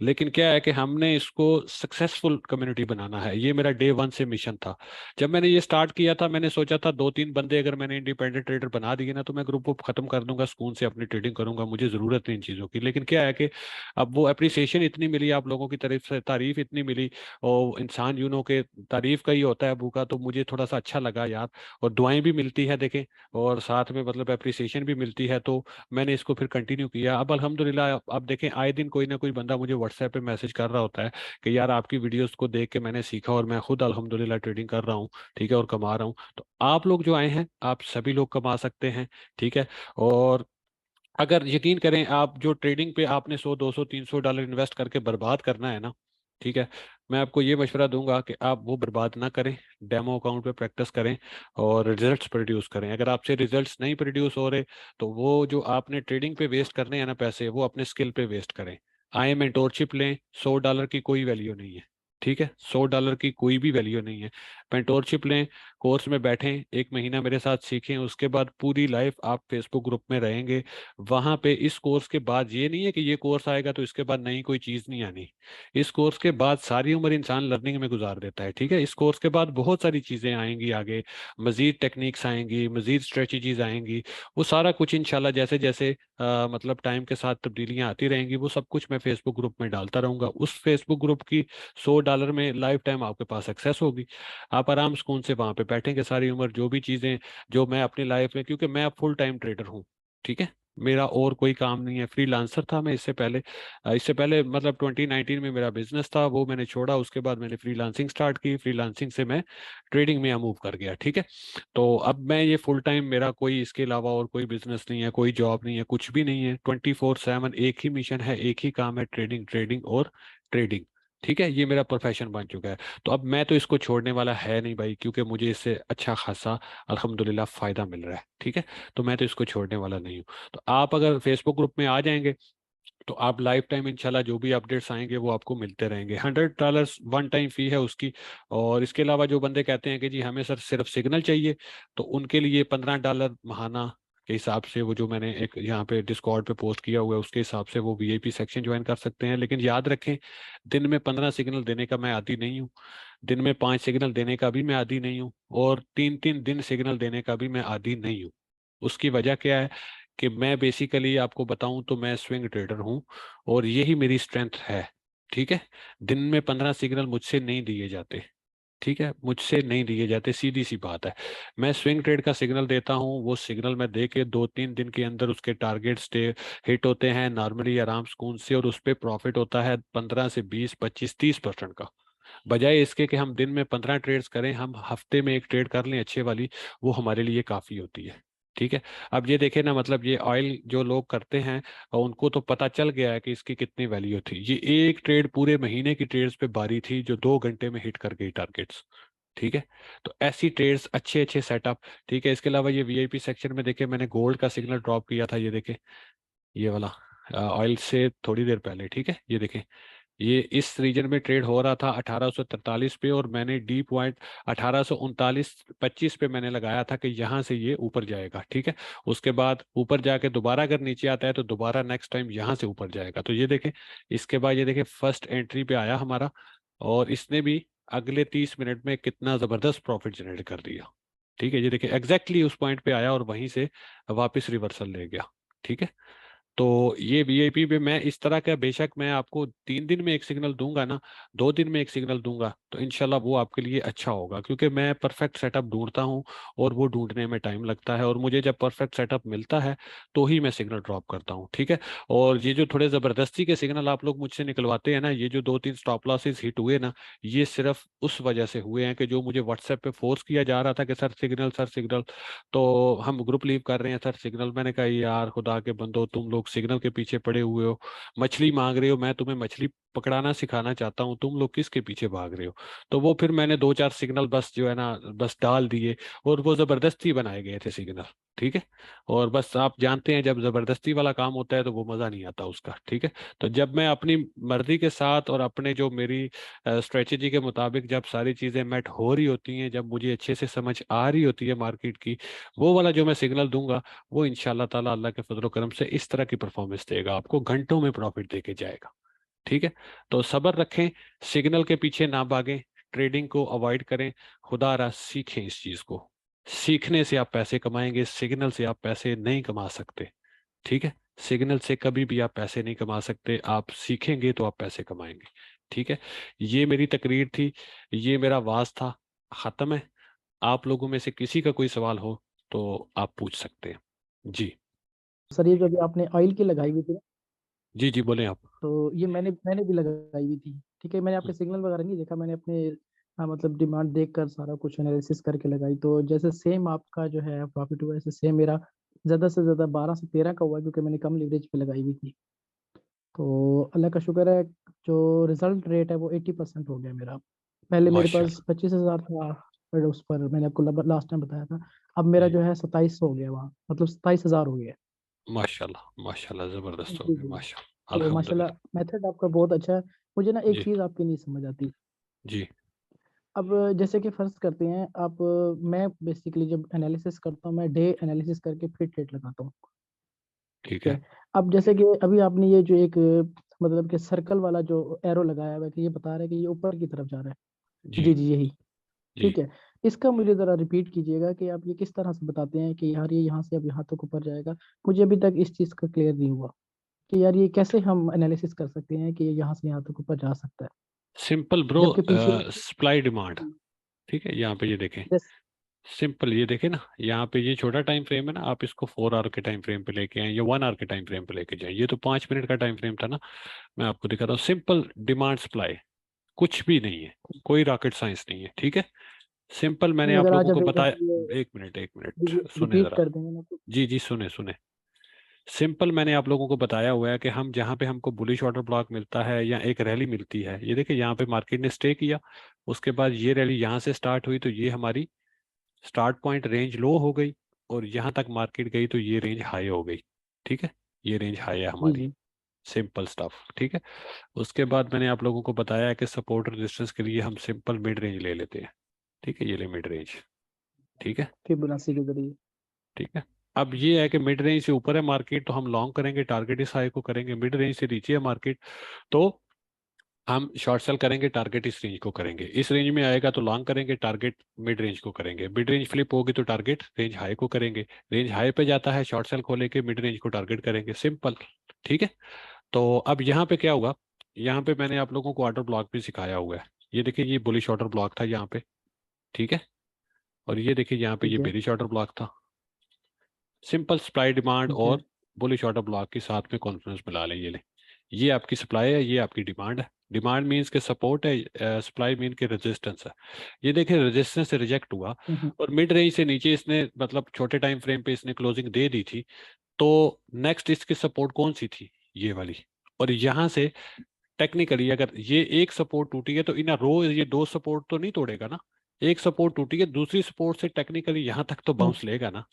Speaker 2: लेकिन क्या है कि हमने इसको सक्सेसफुल कम्युनिटी बनाना है। ये मेरा डे वन से मिशन था। जब मैंने ये स्टार्ट किया था मैंने सोचा था दो तीन बंदे अगर मैंने इंडिपेंडेंट ट्रेडर बना दिए ना तो मैं ग्रुप खत्म कर दूंगा, सुकून से अपनी ट्रेडिंग करूंगा, मुझे जरूरत नहीं इन चीज़ों की। लेकिन क्या है कि अब वो अप्रिसिएशन इतनी मिली, आप लोगों की तरफ से तारीफ इतनी मिली, और इंसान के तारीफ का ही होता है भूखा, तो मुझे थोड़ा सा अच्छा लगा यार। और दुआएं भी मिलती है देखें, और साथ में मतलब अप्रिसिएशन भी मिलती है, तो मैंने इसको फिर कंटिन्यू किया। अब अल्हम्दुलिल्लाह अब देखें आए दिन कोई ना कोई बंदा मुझे व्हाट्सएप पे मैसेज कर रहा होता है कि यार आपकी वीडियोस को देख के मैंने सीखा और मैं खुद अल्हम्दुलिल्लाह ट्रेडिंग कर रहा हूँ, ठीक है, और कमा रहा हूँ। तो आप लोग जो आए हैं आप सभी लोग कमा सकते हैं, ठीक है। और अगर यकीन करें, आप जो ट्रेडिंग पे आपने 100 200 300 डॉलर इन्वेस्ट करके बर्बाद करना है ना, ठीक है, मैं आपको ये मशवरा दूंगा कि आप वो बर्बाद ना करें, डेमो अकाउंट पे प्रैक्टिस करें और रिजल्ट्स प्रोड्यूस करें। अगर आपसे रिजल्ट्स नहीं प्रोड्यूस हो रहे तो वो जो आपने ट्रेडिंग पे वेस्ट करने हैं ना पैसे, वो अपने स्किल पे वेस्ट करें। आए मेंटोरशिप लें, $100 की कोई वैल्यू नहीं है, ठीक है, $100 की कोई भी वैल्यू नहीं है। मेंटोरशिप लें, कोर्स में बैठें, एक महीना मेरे साथ सीखें, उसके बाद पूरी लाइफ आप फेसबुक ग्रुप में रहेंगे। वहां पे इस कोर्स के बाद ये नहीं है कि ये कोर्स आएगा तो इसके बाद नई कोई चीज नहीं आनी। इस कोर्स के बाद सारी उम्र इंसान लर्निंग में गुजार देता है, ठीक है। इस कोर्स के बाद बहुत सारी चीजें आएंगी आगे, मजीद टेक्निक्स आएंगी, मजीद स्ट्रेटजीज आएंगी। वो सारा कुछ इंशाल्लाह जैसे जैसे मतलब टाइम के साथ तब्दीलियां आती रहेंगी, वो सब कुछ मैं फेसबुक ग्रुप में डालता रहूंगा। उस फेसबुक ग्रुप की $100 में लाइफ टाइम आपके पास एक्सेस होगी। आप आराम सुकून से वहां पे बैठेंगे सारी उम्र, जो भी चीजें जो मैं अपनी लाइफ में, क्योंकि मैं अब फुल टाइम ट्रेडर हूँ, ठीक है, मेरा और कोई काम नहीं है। फ्रीलांसर था मैं इससे पहले मतलब 2019 में मेरा बिजनेस था, वो मैंने छोड़ा, उसके बाद मैंने फ्रीलांसिंग स्टार्ट की, फ्रीलांसिंग से मैं ट्रेडिंग में मूव कर गया, ठीक है। तो अब मैं ये फुल टाइम, मेरा कोई इसके अलावा और कोई बिजनेस नहीं है, कोई जॉब नहीं है, कुछ भी नहीं है। 24/7 एक ही मिशन है, एक ही काम है, ट्रेडिंग ट्रेडिंग और ट्रेडिंग, ठीक है। ये मेरा प्रोफेशन बन चुका है। तो अब मैं तो इसको छोड़ने वाला है नहीं भाई, क्योंकि मुझे इससे अच्छा खासा अल्हम्दुलिल्लाह फायदा मिल रहा है, ठीक है। तो मैं तो इसको छोड़ने वाला नहीं हूँ। तो आप अगर फेसबुक ग्रुप में आ जाएंगे तो आप लाइफ टाइम इंशाल्लाह जो भी अपडेट्स आएंगे वो आपको मिलते रहेंगे। $100 वन टाइम फी है उसकी। और इसके अलावा जो बंदे कहते हैं कि जी हमें सर सिर्फ सिग्नल चाहिए, तो उनके लिए $15 महाना के हिसाब से, वो जो मैंने एक यहाँ पे डिस्कॉर्ड पे पोस्ट किया हुआ है उसके हिसाब से वो वीआईपी सेक्शन ज्वाइन कर सकते हैं। लेकिन याद रखें, दिन में 15 सिग्नल देने का मैं आदी नहीं हूँ, दिन में 5 सिग्नल देने का भी मैं आदी नहीं हूँ, और 3-3 दिन सिग्नल देने का भी मैं आदी नहीं हूँ। उसकी वजह क्या है कि मैं बेसिकली आपको बताऊं तो मैं स्विंग ट्रेडर हूं, और यही मेरी स्ट्रेंथ है। ठीक है, दिन में 15 सिग्नल मुझसे नहीं दिए जाते। ठीक है, मुझसे नहीं दिए जाते, सीधी सी बात है। मैं स्विंग ट्रेड का सिग्नल देता हूं, वो सिग्नल मैं दे के 2-3 दिन के अंदर उसके टारगेट स्टे हिट होते हैं नॉर्मली आराम सुकून से, और उस पर प्रॉफिट होता है 15 से 20, 25, 30% का। बजाय इसके कि हम दिन में 15 ट्रेड्स करें, हम हफ्ते में एक ट्रेड कर लें अच्छे वाली, वो हमारे लिए काफ़ी होती है। ठीक है। अब ये देखें ना, मतलब ये ऑयल जो लोग करते हैं और उनको तो पता चल गया है कि इसकी कितनी वैल्यू थी। ये एक ट्रेड पूरे महीने की ट्रेड्स पे बारी थी जो 2 घंटे में हिट कर गई टारगेट्स। ठीक है, तो ऐसी ट्रेड्स अच्छे अच्छे सेटअप। ठीक है, इसके अलावा ये वीआईपी सेक्शन में देखे मैंने गोल्ड का सिग्नल ड्रॉप किया था, ये देखे, ये वाला ऑयल से थोड़ी देर पहले। ठीक है, ये देखें, ये इस रीजन में ट्रेड हो रहा था 1843 पे, और मैंने डी पॉइंट 1839-25 पे मैंने लगाया था कि यहाँ से ये ऊपर जाएगा। ठीक है, उसके बाद ऊपर जाके दोबारा अगर नीचे आता है तो दोबारा नेक्स्ट टाइम यहाँ से ऊपर जाएगा। तो ये देखें, इसके बाद ये देखें फर्स्ट एंट्री पे आया हमारा, और इसने भी अगले 30 मिनट में कितना जबरदस्त प्रॉफिट जनरेट कर दिया। ठीक है, ये देखिए एग्जैक्टली उस पॉइंट पे आया और वहीं से वापस रिवर्सल ले गया। ठीक है, तो ये वीआईपी पे मैं इस तरह का, बेशक मैं आपको 3 दिन में एक सिग्नल दूंगा ना, 2 दिन में एक सिग्नल दूंगा, तो इनशाला वो आपके लिए अच्छा होगा, क्योंकि मैं परफेक्ट सेटअप ढूंढता हूँ, और वो ढूंढने में टाइम लगता है, और मुझे जब परफेक्ट सेटअप मिलता है तो ही मैं सिग्नल ड्रॉप करता हूँ। ठीक है, और ये जो थोड़े ज़बरदस्ती के सिग्नल आप लोग मुझसे निकलवाते हैं ना, ये जो 2-3 स्टॉप लॉसेस हिट हुए ना, ये सिर्फ उस वजह से हुए हैं कि जो मुझे व्हाट्सएप पे फोर्स किया जा रहा था कि सर सिग्नल, सर सिग्नल, तो हम ग्रुप लीव कर रहे हैं सर सिग्नल। मैंने कहा यार खुदा के बंदो, तुम लोग सिग्नल के पीछे पड़े हुए हो, मछली मांग रहे हो, मैं तुम्हें मछली पकड़ाना सिखाना चाहता हूँ, तुम लोग किसके पीछे भाग रहे हो। तो वो फिर मैंने 2-4 सिग्नल बस जो है ना बस डाल दिए, और वो जबरदस्ती बनाए गए थे सिग्नल। ठीक है, और बस आप जानते हैं जब जबरदस्ती वाला काम होता है तो वो मजा नहीं आता उसका। ठीक है, तो जब मैं अपनी मर्जी के साथ और अपने जो मेरी स्ट्रेटेजी के मुताबिक जब सारी चीजें मेट हो रही होती हैं, जब मुझे अच्छे से समझ आ रही होती है मार्केट की, वो वाला जो मैं सिग्नल दूंगा, वो इंशाल्लाह ताला अल्लाह के फजल करम से इस तरह की परफॉर्मेंस देगा, आपको घंटों में प्रॉफिट देके जाएगा। ठीक है, तो सब्र रखें, सिग्नल के पीछे ना भागें, ट्रेडिंग को अवॉइड करें, खुदारा सीखें इस चीज को। सीखने से आप पैसे कमाएंगे, सिग्नल से आप पैसे नहीं कमा सकते। ठीक है, सिग्नल से कभी भी आप पैसे नहीं कमा सकते, आप सीखेंगे तो आप पैसे कमाएंगे। ठीक है, ये मेरी तकरीर थी, ये मेरा वाज था, खत्म है। आप लोगों में से किसी का कोई सवाल हो तो आप पूछ सकते हैं। जी
Speaker 3: सर ये जो अभी आपने ऑयल की लगाई हुई थी ना,
Speaker 2: जी जी, बोलें आप।
Speaker 3: तो ये मैंने भी लगाई हुई थी। ठीक है, मैंने आपके
Speaker 2: हम्म,
Speaker 3: सिग्नल वगैरह नहीं देखा, मैंने अपने मतलब डिमांड देखकर सारा कुछ एनालिसिस करके लगाई। तो जैसे सेम आपका जो है प्रॉफिट हुआ, ऐसे सेम मेरा ज़्यादा से ज़्यादा 12 से 13 का हुआ, क्योंकि मैंने कम लीवरेज पे लगाई हुई थी। तो अल्लाह का शुक्र है, जो रिजल्ट रेट है वो 80% हो गया मेरा। पहले मेरे पास
Speaker 2: माशाल्लाह
Speaker 3: 25,000 था, पर उस पर मैंने आपको लास्ट टाइम बताया था। अब मेरा
Speaker 2: जी,
Speaker 3: जो है 2700 हो गया वहाँ, मतलब 27,000 हो गया।
Speaker 2: माशाल्लाह माशाल्लाह, जबरदस्त हो
Speaker 3: जी
Speaker 2: गया,
Speaker 3: जी।
Speaker 2: माशाल्लाह,
Speaker 3: तो माशाल्लाह
Speaker 2: अल्हम्दुलिल्लाह।
Speaker 3: मेथड आपका बहुत अच्छा है। मुझे ना एक
Speaker 2: जी
Speaker 3: चीज़ आपकी नहीं समझ आती।
Speaker 2: जी,
Speaker 3: अब जैसे कि फर्ज करते हैं आप, मैं बेसिकली जब एनालिसिस करता हूँ, मैं डे एनालिसिस करके फिर ट्रेड लगाता हूँ।
Speaker 2: ठीक
Speaker 3: ठीक
Speaker 2: है।
Speaker 3: है। अब जैसे कि अभी आपने ये जो एक मतलब कि सर्कल वाला जो एरो लगाया हुआ है कि ये बता रहा है कि ये ऊपर की तरफ जा रहा है।
Speaker 2: जी
Speaker 3: जी जी, यही।
Speaker 2: जी,
Speaker 3: ठीक है। इसका मुझे ज़रा रिपीट कीजिएगा कि आप ये किस तरह से बताते हैं कि यार ये यहाँ से अब यहाँ तक ऊपर जाएगा। मुझे अभी तक इस चीज़ का क्लियर नहीं हुआ कि यार ये कैसे हम एनालिसिस कर सकते हैं कि ये यहाँ से यहाँ तक ऊपर जा सकता है,
Speaker 2: सिंपल ब्रो,
Speaker 3: जबकि पीछे।
Speaker 2: Supply demand. ठीक है, यहाँ पे ये देखें,
Speaker 3: यस।
Speaker 2: सिंपल ये देखें ना, यहाँ पे ये छोटा टाइम फ्रेम है ना, आप इसको 4 आवर के टाइम फ्रेम पे लेके आए या 1 आवर के टाइम फ्रेम पे लेके जाए, ये तो 5 मिनट का टाइम फ्रेम था ना। मैं आपको दिखाता हूँ, सिंपल डिमांड सप्लाई, कुछ भी नहीं है, कोई रॉकेट साइंस नहीं है। ठीक है, सिंपल मैंने
Speaker 3: नहीं,
Speaker 2: आप
Speaker 3: अगर
Speaker 2: लोगों
Speaker 3: आज
Speaker 2: को
Speaker 3: आप एक
Speaker 2: बताया।
Speaker 3: दफ़ा
Speaker 2: एक मिनट एक मिनट,
Speaker 3: ये
Speaker 2: सुने
Speaker 3: रिपीट
Speaker 2: जरा।
Speaker 3: कर देंगे ना तो।
Speaker 2: जी जी, सुने सुने। सिंपल मैंने आप लोगों को बताया हुआ है कि हम जहाँ पे हमको बुलिश ऑर्डर ब्लॉक मिलता है या एक रैली मिलती है, ये देखिए यहाँ पे मार्केट ने स्टे किया, उसके बाद ये रैली यहाँ से स्टार्ट हुई, तो ये हमारी स्टार्ट पॉइंट रेंज लो हो गई, और यहाँ तक मार्केट गई तो ये रेंज हाई हो गई। ठीक है, ये रेंज हाई है
Speaker 3: जी
Speaker 2: हमारी।
Speaker 3: जी।
Speaker 2: सिंपल स्टफ, ठीक है। उसके बाद मैंने आप लोगों को बताया है कि सपोर्ट रेजिस्टेंस के लिए हम सिंपल मिड रेंज ले लेते हैं, ठीक है, ये ले मिड रेंज, ठीक है,
Speaker 3: फिबोनाची के जरिए।
Speaker 2: ठीक है। अब ये है कि मिड रेंज से ऊपर है मार्केट तो हम लॉन्ग करेंगे, टारगेट इस हाई को करेंगे। मिड रेंज से नीचे है मार्केट तो हम शॉर्ट सेल करेंगे, टारगेट इस रेंज को करेंगे। इस रेंज में आएगा तो लॉन्ग करेंगे, टारगेट मिड रेंज को करेंगे। मिड रेंज फ्लिप होगी तो टारगेट रेंज हाई को करेंगे। रेंज हाई पे जाता है, शॉर्ट सेल खोलेंगे, मिड रेंज को टारगेट करेंगे, सिंपल, ठीक है। तो अब यहाँ पे क्या होगा, यहाँ पे मैंने आप लोगों को ऑर्डर ब्लॉक भी सिखाया हुआ है। ये देखिए, ये बुलिश ऑर्डर ब्लॉक था यहाँ पे, ठीक है। और ये देखिए यहाँ पे ये
Speaker 3: ठीक है।
Speaker 2: बेरिश ऑर्डर ब्लॉक था। सिंपल सप्लाई डिमांड
Speaker 3: ठीक है।
Speaker 2: और बुलिश ऑर्डर ब्लॉक के साथ में कॉन्फ्रेंस मिला लें, ये लें। ये आपकी सप्लाई है, ये आपकी डिमांड है। डिमांड मीन्स के सपोर्ट है, सप्लाई मीन के रेजिस्टेंस है। ये देखिए रेजिस्टेंस से रिजेक्ट हुआ
Speaker 3: हम्म।
Speaker 2: और मिड रेंज से नीचे इसने मतलब छोटे टाइम फ्रेम पे इसने क्लोजिंग दे दी थी। तो नेक्स्ट इसकी सपोर्ट कौन सी थी, ये वाली। और यहाँ से टेक्निकली अगर ये एक सपोर्ट टूटी है तो इन रो ये दो सपोर्ट तो नहीं तोड़ेगा ना। एक सपोर्ट टूटी है, दूसरी सपोर्ट से टेक्निकली यहाँ तक तो बाउंस लेगा ना,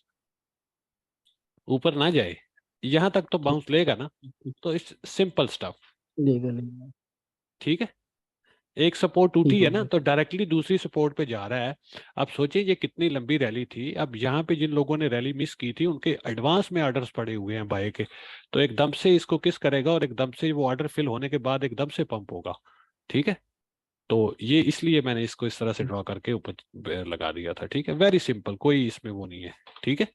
Speaker 2: ऊपर ना जाए, यहाँ तक तो
Speaker 3: ठीक।
Speaker 2: बाउंस लेगा ना।
Speaker 3: ठीक।
Speaker 2: तो इस सिंपल स्टफ,
Speaker 3: लेगा लेगा।
Speaker 2: ठीक है। एक सपोर्ट
Speaker 3: ठीक
Speaker 2: टूटी है
Speaker 3: हो
Speaker 2: ना
Speaker 3: गया।
Speaker 2: तो डायरेक्टली दूसरी सपोर्ट पे जा रहा है। अब सोचिए ये कितनी लंबी रैली थी। अब यहाँ पे जिन लोगों ने रैली मिस की थी उनके एडवांस में ऑर्डर्स पड़े हुए हैं बाय के, तो एकदम से इसको किस करेगा और एकदम से वो ऑर्डर फिल होने के बाद एकदम से पंप होगा, ठीक है। तो ये इसलिए मैंने इसको इस तरह से ड्रॉ करके ऊपर लगा दिया था, ठीक है। वेरी सिंपल, कोई इसमें वो नहीं है, ठीक है।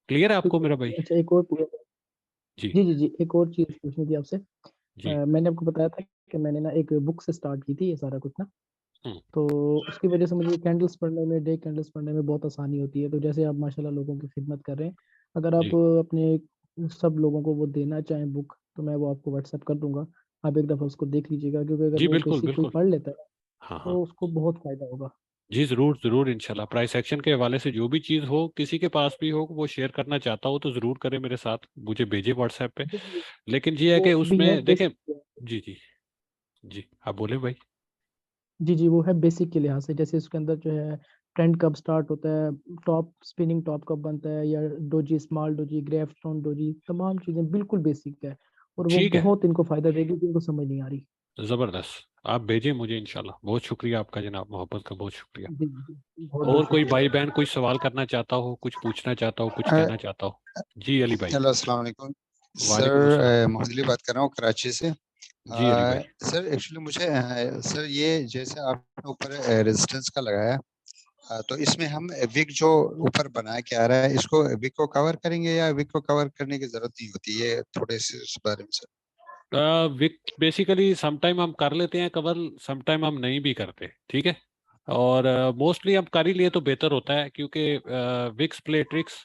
Speaker 2: क्लियर है
Speaker 3: ठीक
Speaker 2: आपको
Speaker 3: है।
Speaker 2: मेरा भाई?
Speaker 3: अच्छा, एक और
Speaker 2: जी
Speaker 3: जी जी जी, एक और चीज पूछनी थी आपसे।
Speaker 2: जी।
Speaker 3: मैंने आपको बताया था कि मैंने ना एक बुक से स्टार्ट की थी ये सारा कुछ ना।
Speaker 2: हम्म,
Speaker 3: तो उसकी वजह से मुझे कैंडल्स पढ़ने में, डे कैंडल्स पढ़ने में बहुत आसानी होती है। तो जैसे आप माशाल्लाह लोगों की खिदमत कर रहे हैं, अगर आप
Speaker 2: जी
Speaker 3: अपने सब लोगों को वो देना चाहें बुक, तो मैं वो आपको व्हाट्सअप कर दूंगा। आप एक दफ़ा उसको देख लीजिएगा, क्योंकि अगर
Speaker 2: जी,
Speaker 3: वो
Speaker 2: बिल्कुल
Speaker 3: बेसिक कोई
Speaker 2: बिल्कुल।
Speaker 3: पढ़ लेता है
Speaker 2: हाँ हाँ।
Speaker 3: तो उसको बहुत फायदा होगा।
Speaker 2: जी जरूर जरूर, इंशाल्लाह प्राइस एक्शन के हवाले से जो भी चीज़ हो, किसी के पास भी हो, वो शेयर करना चाहता हो तो ज़रूर करे मेरे साथ, मुझे भेजे व्हाट्सएप पे।
Speaker 3: जी, जी,
Speaker 2: लेकिन ये है
Speaker 3: वो
Speaker 2: कि
Speaker 3: भी है
Speaker 2: उसमें देखें।
Speaker 3: बेसिक।
Speaker 2: जी जी जी, आप बोले भाई।
Speaker 3: जी जी, वो है बेसिक के लिहाज से। जैसे उसके अंदर जो है ट्रेंड कब स्टार्ट होता है, टॉप स्पिनिंग टॉप कब बनता है, या doji, small doji, gravestone doji, तमाम चीजें बिल्कुल बेसिक है। और वो
Speaker 2: ठीक है,
Speaker 3: बहुत इनको फायदा देगी जिनको समझ नहीं आ रही।
Speaker 2: ज़बरदस्त। आप भेजें मुझे इंशाल्लाह, बहुत शुक्रिया आपका जनाब, मोहब्बत का बहुत शुक्रिया।
Speaker 3: जी जी जी, बहुत बहुत
Speaker 2: और कोई
Speaker 3: शुक्रिया
Speaker 2: भाई
Speaker 3: आपका।
Speaker 2: बहन कोई सवाल करना चाहता हो, कुछ पूछना चाहता हो, कुछ
Speaker 4: अ,
Speaker 2: कहना चाहता हो? जी अली भाई।
Speaker 4: हेलो अस्सलाम वालेकुम
Speaker 2: वालेकुम अस्सलाम।
Speaker 4: सर। मोहम्मद अली बात कर रहा हूँ कराची से।
Speaker 2: जी अली भाई।
Speaker 4: सर एक्चुअली मुझे सर ये जैसे आपने ऊपर रेजिस्टेंस का लगाया, तो इसमें हम विक जो ऊपर बना के आ रहा है, इसको विक को कवर करेंगे या विक को कवर करने की जरूरत नहीं होती? ये थोड़े से इस बारे में सर।
Speaker 2: विक बेसिकली समटाइम हम कर लेते हैं कवर, समटाइम हम नहीं भी करते, ठीक है। और मोस्टली हम कर ही लिए तो बेहतर होता है, क्योंकि विक्स प्ले ट्रिक्स।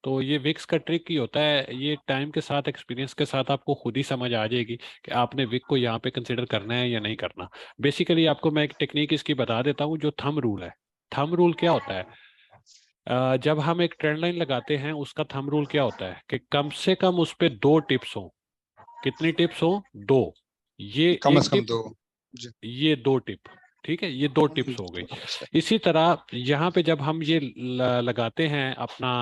Speaker 2: तो ये विक्स का ट्रिक ही होता है, ये टाइम के साथ, एक्सपीरियंस के साथ आपको खुद ही समझ आ जाएगी कि आपने विक को यहाँ पे कंसिडर करना है या नहीं करना। बेसिकली आपको मैं एक टेक्निक इसकी बता देता हूँ, जो थंब रूल है। थंब रूल क्या होता है? जब हम एक ट्रेंड लाइन लगाते हैं, उसका थंब रूल क्या होता है कि कम से कम उस पे दो टिप्स हो। कितनी टिप्स हो? दो। ये
Speaker 4: कम
Speaker 2: एक
Speaker 4: से कम
Speaker 2: टिप,
Speaker 4: दो। जी।
Speaker 2: ये दो टिप, ठीक है, ये दो टिप्स हो गई।
Speaker 4: अच्छा।
Speaker 2: इसी तरह यहाँ पे जब हम ये लगाते हैं अपना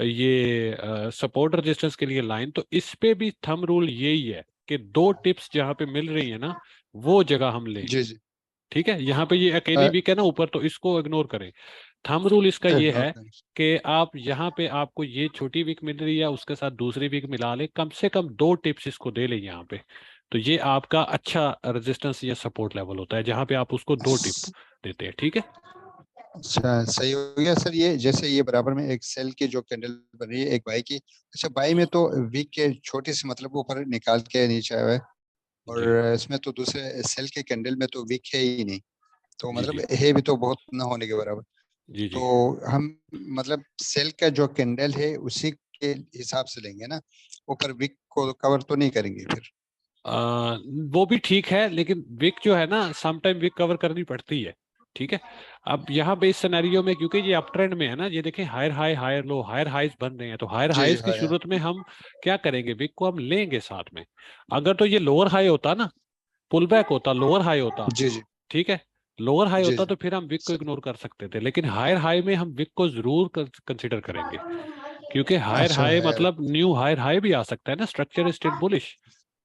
Speaker 2: ये सपोर्ट रेजिस्टेंस के लिए लाइन, तो इस पे भी थंब रूल यही है कि दो टिप्स जहाँ पे मिल रही है ना, वो जगह हम लें,
Speaker 4: जी जी।
Speaker 2: ठीक है। यहाँ पे ये अकेली वीक है ना ऊपर, तो इसको इग्नोर करें। थंब रूल इसका ये
Speaker 4: इग्नोर
Speaker 2: है
Speaker 4: करें।
Speaker 2: कि आप यहाँ पे आपको ये छोटी वीक मिल रही है, उसके साथ दूसरी वीक मिला ले, कम से कम दो टिप्स इसको दे ले यहाँ पे। तो ये आपका अच्छा रेजिस्टेंस या सपोर्ट लेवल होता है, जहाँ पे आप उसको दो टिप देते हैं, ठीक है।
Speaker 4: अच्छा सही हो गया सर। ये जैसे ये बराबर में एक सेल की जो कैंडल बन रही है एक बाई की, अच्छा बाई में तो वीक के छोटी सी मतलब ऊपर निकाल के नीचे आया है, और
Speaker 2: जी
Speaker 4: इसमें तो दूसरे सेल के कैंडल में तो वीक है ही नहीं, तो
Speaker 2: जी
Speaker 4: मतलब
Speaker 2: जी
Speaker 4: है भी तो बहुत न होने के बराबर।
Speaker 2: जी जी।
Speaker 4: तो हम मतलब सेल का जो कैंडल है उसी के हिसाब से लेंगे ना, ऊपर वीक को कवर तो नहीं करेंगे फिर?
Speaker 2: वो भी ठीक है, लेकिन विक जो है ना, समटाइम विक कवर करनी पड़ती है, ठीक है। अब यहाँ पे इस सिनेरियो में, क्योंकि ये अप ट्रेंड में है ना, ये देखें higher high higher low, higher highs बन रहे हैं, तो हायर
Speaker 4: जी जी
Speaker 2: हाइज की
Speaker 4: हाँ यार।
Speaker 2: सूरत में हम क्या करेंगे, विक को हम लेंगे साथ में। अगर तो ये लोअर हाई होता ना, पुल बैक होता, लोअर हाई होता,
Speaker 4: जी जी
Speaker 2: ठीक है, लोअर हाई
Speaker 4: जी
Speaker 2: होता
Speaker 4: जी
Speaker 2: तो फिर हम विक को
Speaker 4: सही।
Speaker 2: इग्नोर कर सकते थे, लेकिन हायर हाई में हम विक को जरूर कंसिडर करेंगे। क्योंकि हायर
Speaker 4: अच्छा
Speaker 2: हाई
Speaker 4: है।
Speaker 2: मतलब न्यू हायर हाई भी आ सकता है ना, स्ट्रक्चर स्टिल बुलिश,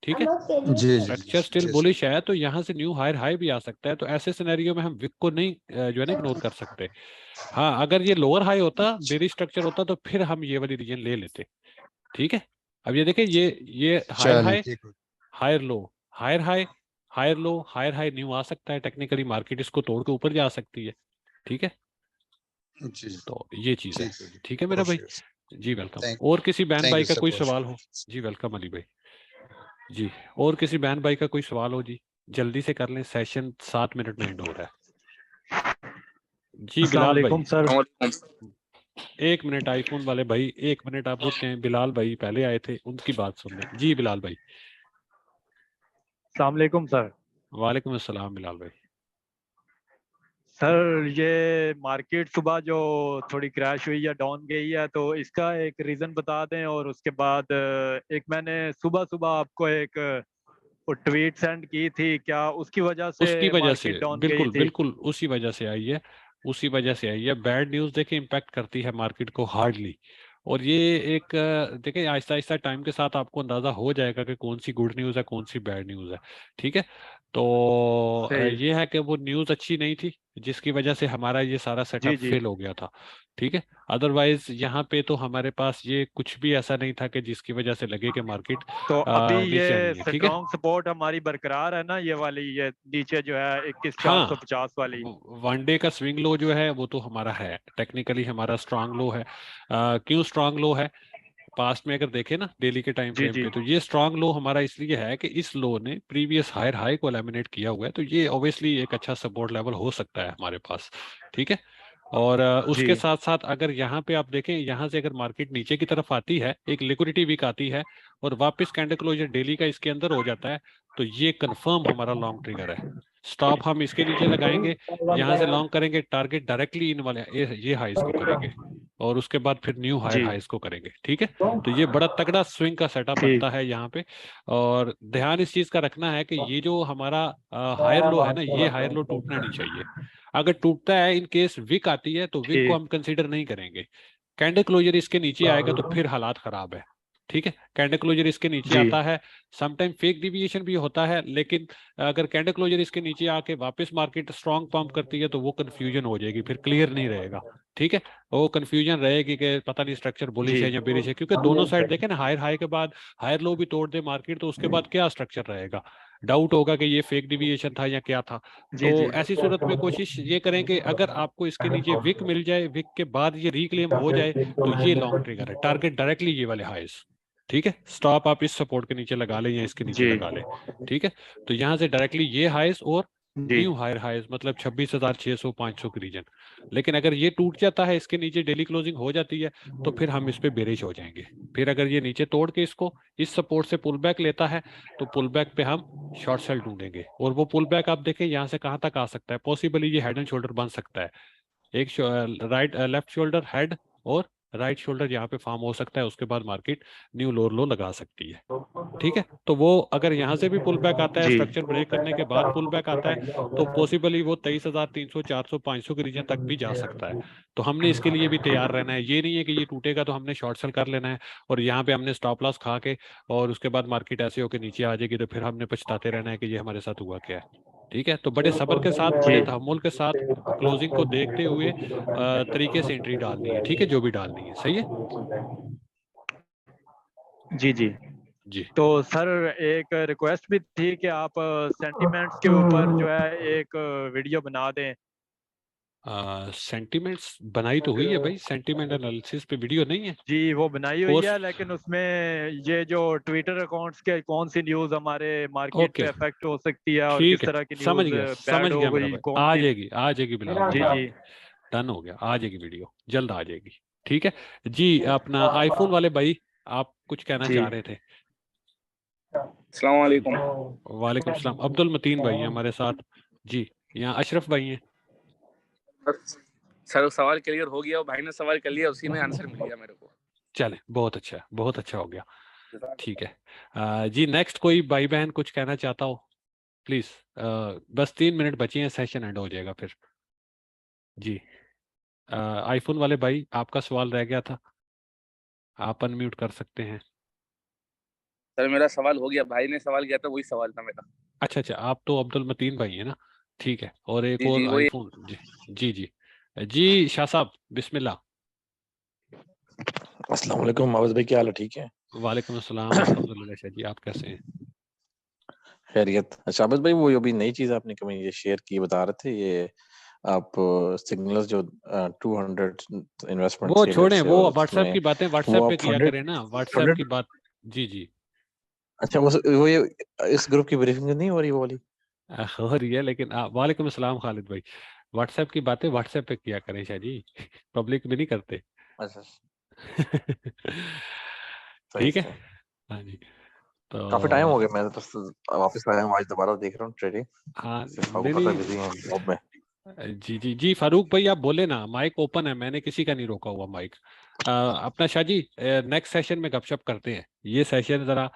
Speaker 2: ठीक है,
Speaker 4: जी जी
Speaker 2: स्ट्रक्चर स्टिल
Speaker 4: जी सर।
Speaker 2: बुलिश है तो यहाँ से न्यू हायर हाई भी आ सकता है, तो ऐसे सिनेरियो में हम विक को नहीं जो है ना इग्नोर कर सकते। हाँ, अगर ये लोअर हाई होता, बेरी स्ट्रक्चर होता, तो फिर हम ये वाली रीजन ले लेते, ठीक है। अब ये देखिए, ये हायर
Speaker 4: चलिए
Speaker 2: हाई,
Speaker 4: ठीक है।
Speaker 2: Higher low, higher high, higher low, higher high new आ सकता है, टेक्निकली मार्केट इसको तोड़ के ऊपर जा सकती है, ठीक है।
Speaker 4: जी
Speaker 2: तो ये चीज है,
Speaker 4: ठीक है।
Speaker 2: ठीक है मेरा
Speaker 4: बहुत
Speaker 2: भाई।
Speaker 4: शुक्रिया।
Speaker 2: जी वेलकम।
Speaker 4: थैंक
Speaker 2: और किसी बहन
Speaker 4: थैंक
Speaker 2: भाई
Speaker 4: यू
Speaker 2: का
Speaker 4: सर,
Speaker 2: कोई
Speaker 4: बहुत
Speaker 2: सवाल हो?
Speaker 4: शुक्रिया।
Speaker 2: जी वेलकम अली भाई। जी, और किसी बहन भाई का कोई सवाल हो जी, जल्दी से कर लें, सेशन 7 मिनट में एंड हो रहा है। जी
Speaker 5: अस्सलाम
Speaker 2: बिलाल
Speaker 5: वालेकुम
Speaker 2: भाई,
Speaker 5: सर।
Speaker 2: 1 मिनट, आईफोन वाले भाई 1 मिनट आप रुक हैं, बिलाल भाई पहले आए थे, उनकी बात सुन लें। जी बिलाल भाई।
Speaker 5: अस्सलाम वालेकुम सर।
Speaker 2: वालेकुम अस्सलाम बिलाल भाई।
Speaker 5: सर ये मार्केट सुबह जो थोड़ी क्रैश हुई या डाउन गई है, तो इसका एक रीज़न बता दें। और उसके बाद एक मैंने सुबह सुबह आपको एक ट्वीट सेंड की थी, क्या उसकी वजह से
Speaker 2: उसकी वजह से,
Speaker 5: मार्केट डाउन गई
Speaker 2: बिल्कुल
Speaker 5: थी?
Speaker 2: बिल्कुल उसी वजह से आई है, उसी वजह से आई है। बैड न्यूज़ देखिए इम्पैक्ट करती है मार्केट को हार्डली, और ये एक देखिए आहिस्ता आहिस्ता टाइम के साथ आपको अंदाजा हो जाएगा कि कौन सी गुड न्यूज़ है, कौन सी बैड न्यूज़ है, ठीक है। तो
Speaker 5: सही।
Speaker 2: ये है कि वो न्यूज़ अच्छी नहीं थी, जिसकी वजह से हमारा ये सारा
Speaker 5: जी
Speaker 2: सेटअप
Speaker 5: जी।
Speaker 2: फेल हो गया था, ठीक है। अदरवाइज यहाँ पे तो हमारे पास ये कुछ भी ऐसा नहीं था कि जिसकी वजह से लगे कि मार्केट
Speaker 5: तो अभी
Speaker 2: नीचे
Speaker 5: ये
Speaker 2: आनी है, ठीक है।
Speaker 5: स्ट्रॉन्ग सपोर्ट हमारी बरकरार है ना, ये वाली, ये नीचे जो है 21,450 वाली?
Speaker 2: हाँ, वनडे का स्विंग लो जो है वो तो हमारा है, टेक्निकली हमारा स्ट्रांग लो है। क्यों स्ट्रांग लो है? पास्ट में अगर देखें ना डेली के टाइम
Speaker 5: जी
Speaker 2: फ्रेम
Speaker 5: जी
Speaker 2: पे, तो ये स्ट्रांग लो हमारा इसलिए है कि इस लो ने प्रीवियस हायर हाई को एलिमिनेट किया हुआ है, तो ये ऑब्वियसली एक अच्छा सपोर्ट लेवल हो सकता है हमारे पास, ठीक है। और
Speaker 5: जी
Speaker 2: उसके साथ साथ अगर यहाँ पे आप देखें, यहाँ से अगर मार्केट नीचे की तरफ आती है, एक लिक्विडिटी वीक आती है, और वापस कैंडल क्लोजर डेली का इसके अंदर हो जाता है, तो ये कंफर्म हमारा लॉन्ग ट्रिगर है। स्टॉप हम इसके नीचे लगाएंगे, यहाँ से लॉन्ग करेंगे, टारगेट डायरेक्टली इन वाले ये हाइस को करेंगे, और उसके बाद फिर न्यू हायर
Speaker 5: जी।
Speaker 2: हाइस को करेंगे, ठीक है। तो ये बड़ा तगड़ा स्विंग का सेटअप
Speaker 5: ठीक।
Speaker 2: बनता है यहाँ पे। और ध्यान इस चीज का रखना है कि ये जो हमारा हायर लो है ना, ये हायर लो टूटना नहीं चाहिए। अगर टूटता है, इन केस विक आती है, तो विक को
Speaker 5: ठीक।
Speaker 2: हम कंसीडर नहीं करेंगे। कैंडल क्लोजर इसके नीचे आएगा तो फिर हालात खराब है, ठीक है। कैंडल क्लोजर इसके नीचे
Speaker 5: जी
Speaker 2: आता है, समटाइम फेक डिविएशन भी होता है, लेकिन अगर कैंडल क्लोजर इसके नीचे आके वापस मार्केट स्ट्रांग पंप करती है, तो वो कंफ्यूजन हो जाएगी, फिर क्लियर नहीं रहेगा, ठीक है। वो कंफ्यूजन रहेगी कि पता नहीं स्ट्रक्चर बुलिश
Speaker 5: जी
Speaker 2: है या बेरिश है, क्योंकि दोनों साइड देखें ना, हायर हाई के बाद हायर लो भी तोड़ दे मार्केट, तो उसके बाद क्या स्ट्रक्चर रहेगा, डाउट होगा कि ये फेक डिविएशन था या क्या था।
Speaker 5: जी
Speaker 2: तो
Speaker 5: जी।
Speaker 2: ऐसी सूरत में कोशिश ये करें कि अगर आपको इसके नीचे विक मिल जाए, विक के बाद ये रिक्लेम हो जाए, तो ये लॉन्ग ट्रिगर है, टारगेट डायरेक्टली ये वाले हाइस, ठीक है। स्टॉप आप इस सपोर्ट के नीचे लगा लें या इसके नीचे
Speaker 5: जी
Speaker 2: लगा लें, ठीक है। तो यहाँ से डायरेक्टली ये हाइस और
Speaker 5: जी
Speaker 2: न्यू हायर हाइस, मतलब 26,600 500 की रीजन। लेकिन अगर ये टूट जाता है, इसके नीचे डेली क्लोजिंग हो जाती है, तो फिर हम इस पे बेरिश हो जाएंगे। फिर अगर ये नीचे तोड़ के इसको इस सपोर्ट से पुल बैक लेता है, तो पुल बैक पे हम शॉर्ट सेल ढूंढेंगे, और वो पुल बैक आप देखें यहाँ से कहाँ तक आ सकता है, पॉसिबली ये हेड एंड शोल्डर बन सकता है। एक राइट लेफ्ट शोल्डर हेड, और राइट शोल्डर यहाँ पे फॉर्म हो सकता है, उसके बाद मार्केट न्यू लोअर लो लगा सकती है, ठीक है। तो वो अगर यहाँ से भी पुल बैक आता है,
Speaker 5: जी
Speaker 2: स्ट्रक्चर ब्रेक करने के बाद पुल बैक आता है, तो पॉसिबली वो 23,300 400 500 के रीजन तक भी जा सकता है। तो हमने इसके लिए भी तैयार रहना है, ये नहीं है कि ये टूटेगा तो हमने शॉर्ट सेल कर लेना है, और यहाँ पे हमने स्टॉप लॉस खा के, और उसके बाद मार्केट ऐसे होकर नीचे आ जाएगी, तो फिर हमने पछताते रहना है कि ये हमारे साथ हुआ क्या है, ठीक है। तो बड़े सब्र के साथ, बड़े
Speaker 5: जी
Speaker 2: तहम्मुल के साथ, क्लोजिंग को देखते हुए तरीके से एंट्री डालनी है, ठीक है, जो भी डालनी है, सही है।
Speaker 5: जी जी।
Speaker 2: जी,
Speaker 5: तो सर एक रिक्वेस्ट भी थी कि आप सेंटिमेंट्स के ऊपर जो है एक वीडियो बना दें।
Speaker 2: सेंटिमेंट्स बनाई तो हुई है भाई, सेंटिमेंट एनालिसिस पे वीडियो नहीं है।
Speaker 5: जी वो बनाई हुई
Speaker 2: कोर्स,
Speaker 5: है, लेकिन उसमें ये जो ट्विटर अकाउंट्स के कौन सी न्यूज़ हमारे मार्केट
Speaker 2: ओके,
Speaker 5: पे अफेक्ट हो सकती है, और
Speaker 2: ठीक
Speaker 5: किस
Speaker 2: है,
Speaker 5: तरह की
Speaker 2: समझ
Speaker 5: न्यूज़
Speaker 2: गया, समझ
Speaker 5: बैड हो
Speaker 2: गया मेरा
Speaker 5: गई,
Speaker 2: भाई,
Speaker 5: कौन सी?
Speaker 2: आ जाएगी बिलाल भाई,
Speaker 5: जी
Speaker 2: आ
Speaker 5: जी।
Speaker 2: जाएगी, डन हो गया, आ जाएगी वीडियो, जल्द आ जाएगी, ठीक है। जी, अपना आईफोन वाले भाई, आप कुछ कहना
Speaker 5: जी
Speaker 2: चाह रहे थे?
Speaker 6: अस्सलाम वालेकुम।
Speaker 2: वालेकुम सलाम, अब्दुल मतीन भाई हैं हमारे साथ। जी, यहाँ अशरफ भाई हैं।
Speaker 6: बस सर सवाल क्लियर हो गया, भाई ने सवाल कर लिया, उसी में आंसर मिल गया मेरे को।
Speaker 2: चले, बहुत अच्छा, बहुत अच्छा हो गया, ठीक है। जी, नेक्स्ट कोई भाई बहन कुछ कहना चाहता हो, प्लीज। बस 3 मिनट बचे हैं, सेशन एंड हो जाएगा फिर। जी, आईफोन वाले भाई, आपका सवाल रह गया था। आप अनम्यूट कर सकते हैं।
Speaker 6: सर मेरा सवाल हो गया, भाई ने सवाल किया था, वही सवाल था मेरा।
Speaker 2: अच्छा अच्छा, आप तो अब्दुल मतीन भाई है ना? ठीक है, और एक
Speaker 6: जी
Speaker 2: और
Speaker 6: जी वही।
Speaker 2: आईफोन जी जी जी जी शाह साहब बिस्मिल्लाह।
Speaker 7: अस्सलाम वालेकुम मावज भाई, क्या हाल है? ठीक है?
Speaker 2: वालेकुम अस्सलाम, अल्हम्दुलिल्लाह। शाह जी आप कैसे हैं?
Speaker 7: खैरियत। अच्छा आबिद भाई, वो अभी नई चीज आपने कभी ये शेयर की बता रहे थे, ये आप सिग्नल्स जो 200 इन्वेस्टमेंट
Speaker 2: वो
Speaker 7: थे
Speaker 2: छोड़ें,
Speaker 7: से,
Speaker 2: वो
Speaker 7: और
Speaker 2: व्हाट्सएप
Speaker 7: उसमें
Speaker 2: की बातें
Speaker 7: वो
Speaker 2: व्हाट्सएप पे
Speaker 7: आप
Speaker 2: किया
Speaker 7: फंडेड
Speaker 2: करें ना, व्हाट्सएप
Speaker 7: फंडेड
Speaker 2: की बात। जी जी।
Speaker 7: अच्छा वो ये इस ग्रुप की ब्रीफिंग नहीं हो रही वो वाली?
Speaker 2: हो रही है, लेकिन वालेकुम अस्सलाम खालिद भाई। व्हाट्सएप की बातें व्हाट्सएप पे किया करें शाह जी, पब्लिक में नहीं करते।
Speaker 7: अच्छा सही
Speaker 2: ठीक है।
Speaker 7: सही।
Speaker 2: हाँ जी।
Speaker 7: काफी टाइम
Speaker 2: तो
Speaker 7: हो गया, मैं तो वापस आया हूँ, आज दोबारा देख रहा हूँ ट्रेडिंग।
Speaker 2: हाँ,
Speaker 7: सिर्फ
Speaker 2: नहीं
Speaker 7: आपको पता
Speaker 2: नहीं,
Speaker 7: बिजी हैं जॉब में।
Speaker 2: जी जी जी फारूक भाई आप बोले ना, माइक ओपन है, मैंने किसी का नहीं रोका हुआ माइक। अपना शाह जी, नेक्स्ट सेशन में गपशप करते हैं। ये सेशन जरा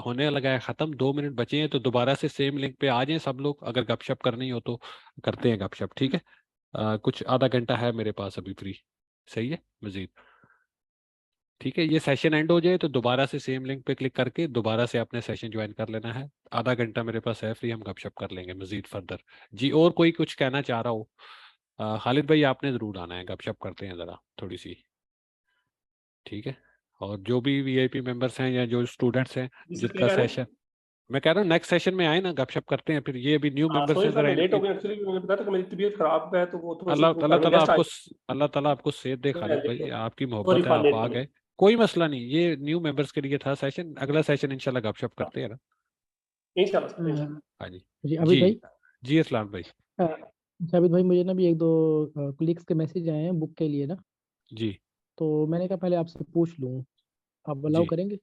Speaker 2: होने लगा है खत्म, 2 मिनट बचे हैं, तो दोबारा से सेम लिंक पे आ जाएं सब लोग, अगर गपशप करनी हो तो करते हैं गपशप। ठीक है, कुछ आधा घंटा है मेरे पास अभी फ्री। सही है मजीद। ठीक है, ये सेशन एंड हो जाए तो दोबारा से सेम लिंक पे क्लिक करके दोबारा से अपने सेशन ज्वाइन कर लेना है। आधा घंटा मेरे पास है फ्री, हम गपशप कर लेंगे मजीद फर्दर। जी, और कोई कुछ कहना चाह रहा हो? खालिद भाई आपने ज़रूर आना है, गपशप करते हैं ज़रा थोड़ी सी। ठीक है, और जो भी वीआईपी मेंबर्स हैं या जो स्टूडेंट्स हैं
Speaker 8: जी सर, क्या
Speaker 2: जिनका
Speaker 8: कह रहे हैं?
Speaker 2: सेशन, मैं कह रहा हूँ नेक्स्ट सेशन में आए ना, गपशप करते हैं फिर। ये अभी न्यू
Speaker 8: हाँ
Speaker 2: मेंबर्स
Speaker 8: सॉरी
Speaker 2: हैं,
Speaker 8: सर,
Speaker 2: ज़रा
Speaker 8: मैं लेट हो
Speaker 2: इनकी
Speaker 8: गया एक्चुअली। मैंने बताया था कि मेरी तबीयत खराब है, तो वो थोड़ा सी
Speaker 2: अल्लाह
Speaker 8: वो
Speaker 2: अल्लाह
Speaker 8: घर में
Speaker 2: ताला
Speaker 8: गेस्ट आए
Speaker 2: आपको अल्लाह ताला आपको सेहत दे खालिद
Speaker 8: थे।
Speaker 2: भाई, आपकी
Speaker 8: सॉरी
Speaker 2: मोहब्बत है,
Speaker 8: फॉर
Speaker 2: आप
Speaker 8: लेट
Speaker 2: आ
Speaker 8: कमिंग।
Speaker 2: गए। कोई मसला नहीं, ये न्यू मेंबर्स के लिए था सेशन, अगला सेशन इंशाल्लाह गपशप करते हैं ना।
Speaker 8: इंशाल्लाह सर, इंशाल्लाह।
Speaker 2: हाँ जी
Speaker 3: जी अभी
Speaker 2: जी
Speaker 3: भाई,
Speaker 2: जी अस्सलाम भाई।
Speaker 3: जावेद भाई, मुझे ना भी एक दो क्लिक्स के मैसेज आए हैं बुक के लिए ना,
Speaker 2: जी
Speaker 3: तो मैंने कहा पहले आपसे पूछ लूँ, आप अलाउ
Speaker 2: जी
Speaker 3: करेंगे?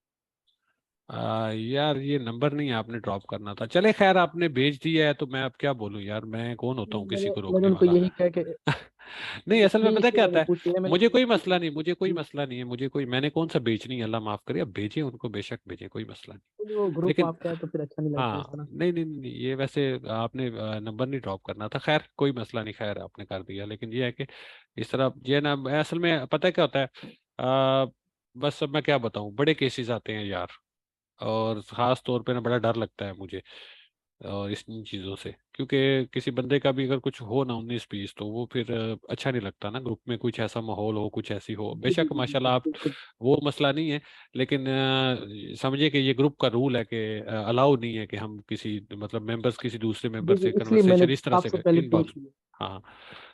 Speaker 2: यार ये नंबर नहीं आपने ड्रॉप करना था, चले खैर आपने भेज दिया है तो मैं अब क्या बोलूं यार, मैं कौन होता हूँ किसी
Speaker 3: मैंने
Speaker 2: को
Speaker 3: मैंने
Speaker 2: रोकने
Speaker 3: उनको
Speaker 2: वाला।
Speaker 3: यही कहा कि
Speaker 2: नहीं, असल में
Speaker 3: नहीं,
Speaker 2: पता
Speaker 3: इसलिए
Speaker 2: क्या आता
Speaker 3: मैंने
Speaker 2: है,
Speaker 3: पूछ लिया। मैंने
Speaker 2: मुझे कोई
Speaker 3: जी
Speaker 2: मसला नहीं, मुझे कोई मसला नहीं है, मुझे कोई, मैंने कौन सा बेचनी है, अल्लाह माफ करे, अब भेजे उनको बेशक भेजे, कोई मसला नहीं।
Speaker 3: वो ग्रुप
Speaker 2: लेकिन
Speaker 3: आपका है तो फिर अच्छा नहीं लगता इस
Speaker 2: हाँ,
Speaker 3: तरह।
Speaker 2: नहीं नहीं नहीं, ये वैसे आपने नंबर नहीं ड्रॉप करना था, खैर कोई मसला नहीं, खैर आपने कर दिया। लेकिन ये है कि इस तरह ये ना, असल में पता है क्या होता है, बस अब मैं क्या बताऊं, बड़े केसेस आते हैं यार, और ख़ास तौर पे ना बड़ा डर लगता है मुझे और इन चीज़ों से, क्योंकि किसी बंदे का भी अगर कुछ हो ना 19-20, तो वो फिर अच्छा नहीं लगता ना, ग्रुप में कुछ ऐसा माहौल हो, कुछ ऐसी हो।
Speaker 3: जी जी
Speaker 2: बेशक
Speaker 3: जी जी
Speaker 2: माशाल्लाह आप,
Speaker 3: बिल्कुल।
Speaker 2: वो मसला नहीं है, लेकिन समझिए कि ये ग्रुप का रूल है कि अलाउ नहीं है कि हम किसी, मतलब मेंबर्स किसी दूसरे
Speaker 3: जी
Speaker 2: मेंबर
Speaker 3: जी,
Speaker 2: से
Speaker 3: इसलिए मैंने
Speaker 2: कन्वर्सेशन इस तरह से
Speaker 3: आपसे पहले पूछ
Speaker 2: इनबॉक्स।
Speaker 3: लिया।
Speaker 2: हाँ,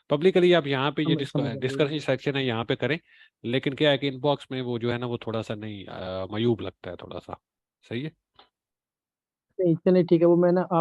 Speaker 2: पब्लिकली आप यहाँ पे ये
Speaker 3: समझ आ गई।
Speaker 2: डिस्कशन सेक्शन है यहाँ पे करें, लेकिन क्या है कि इनबॉक्स में वो जो है ना, वो थोड़ा सा नहीं, मयूब लगता है थोड़ा सा। सही है।
Speaker 3: नहीं चलिए ठीक है, वो मैं ना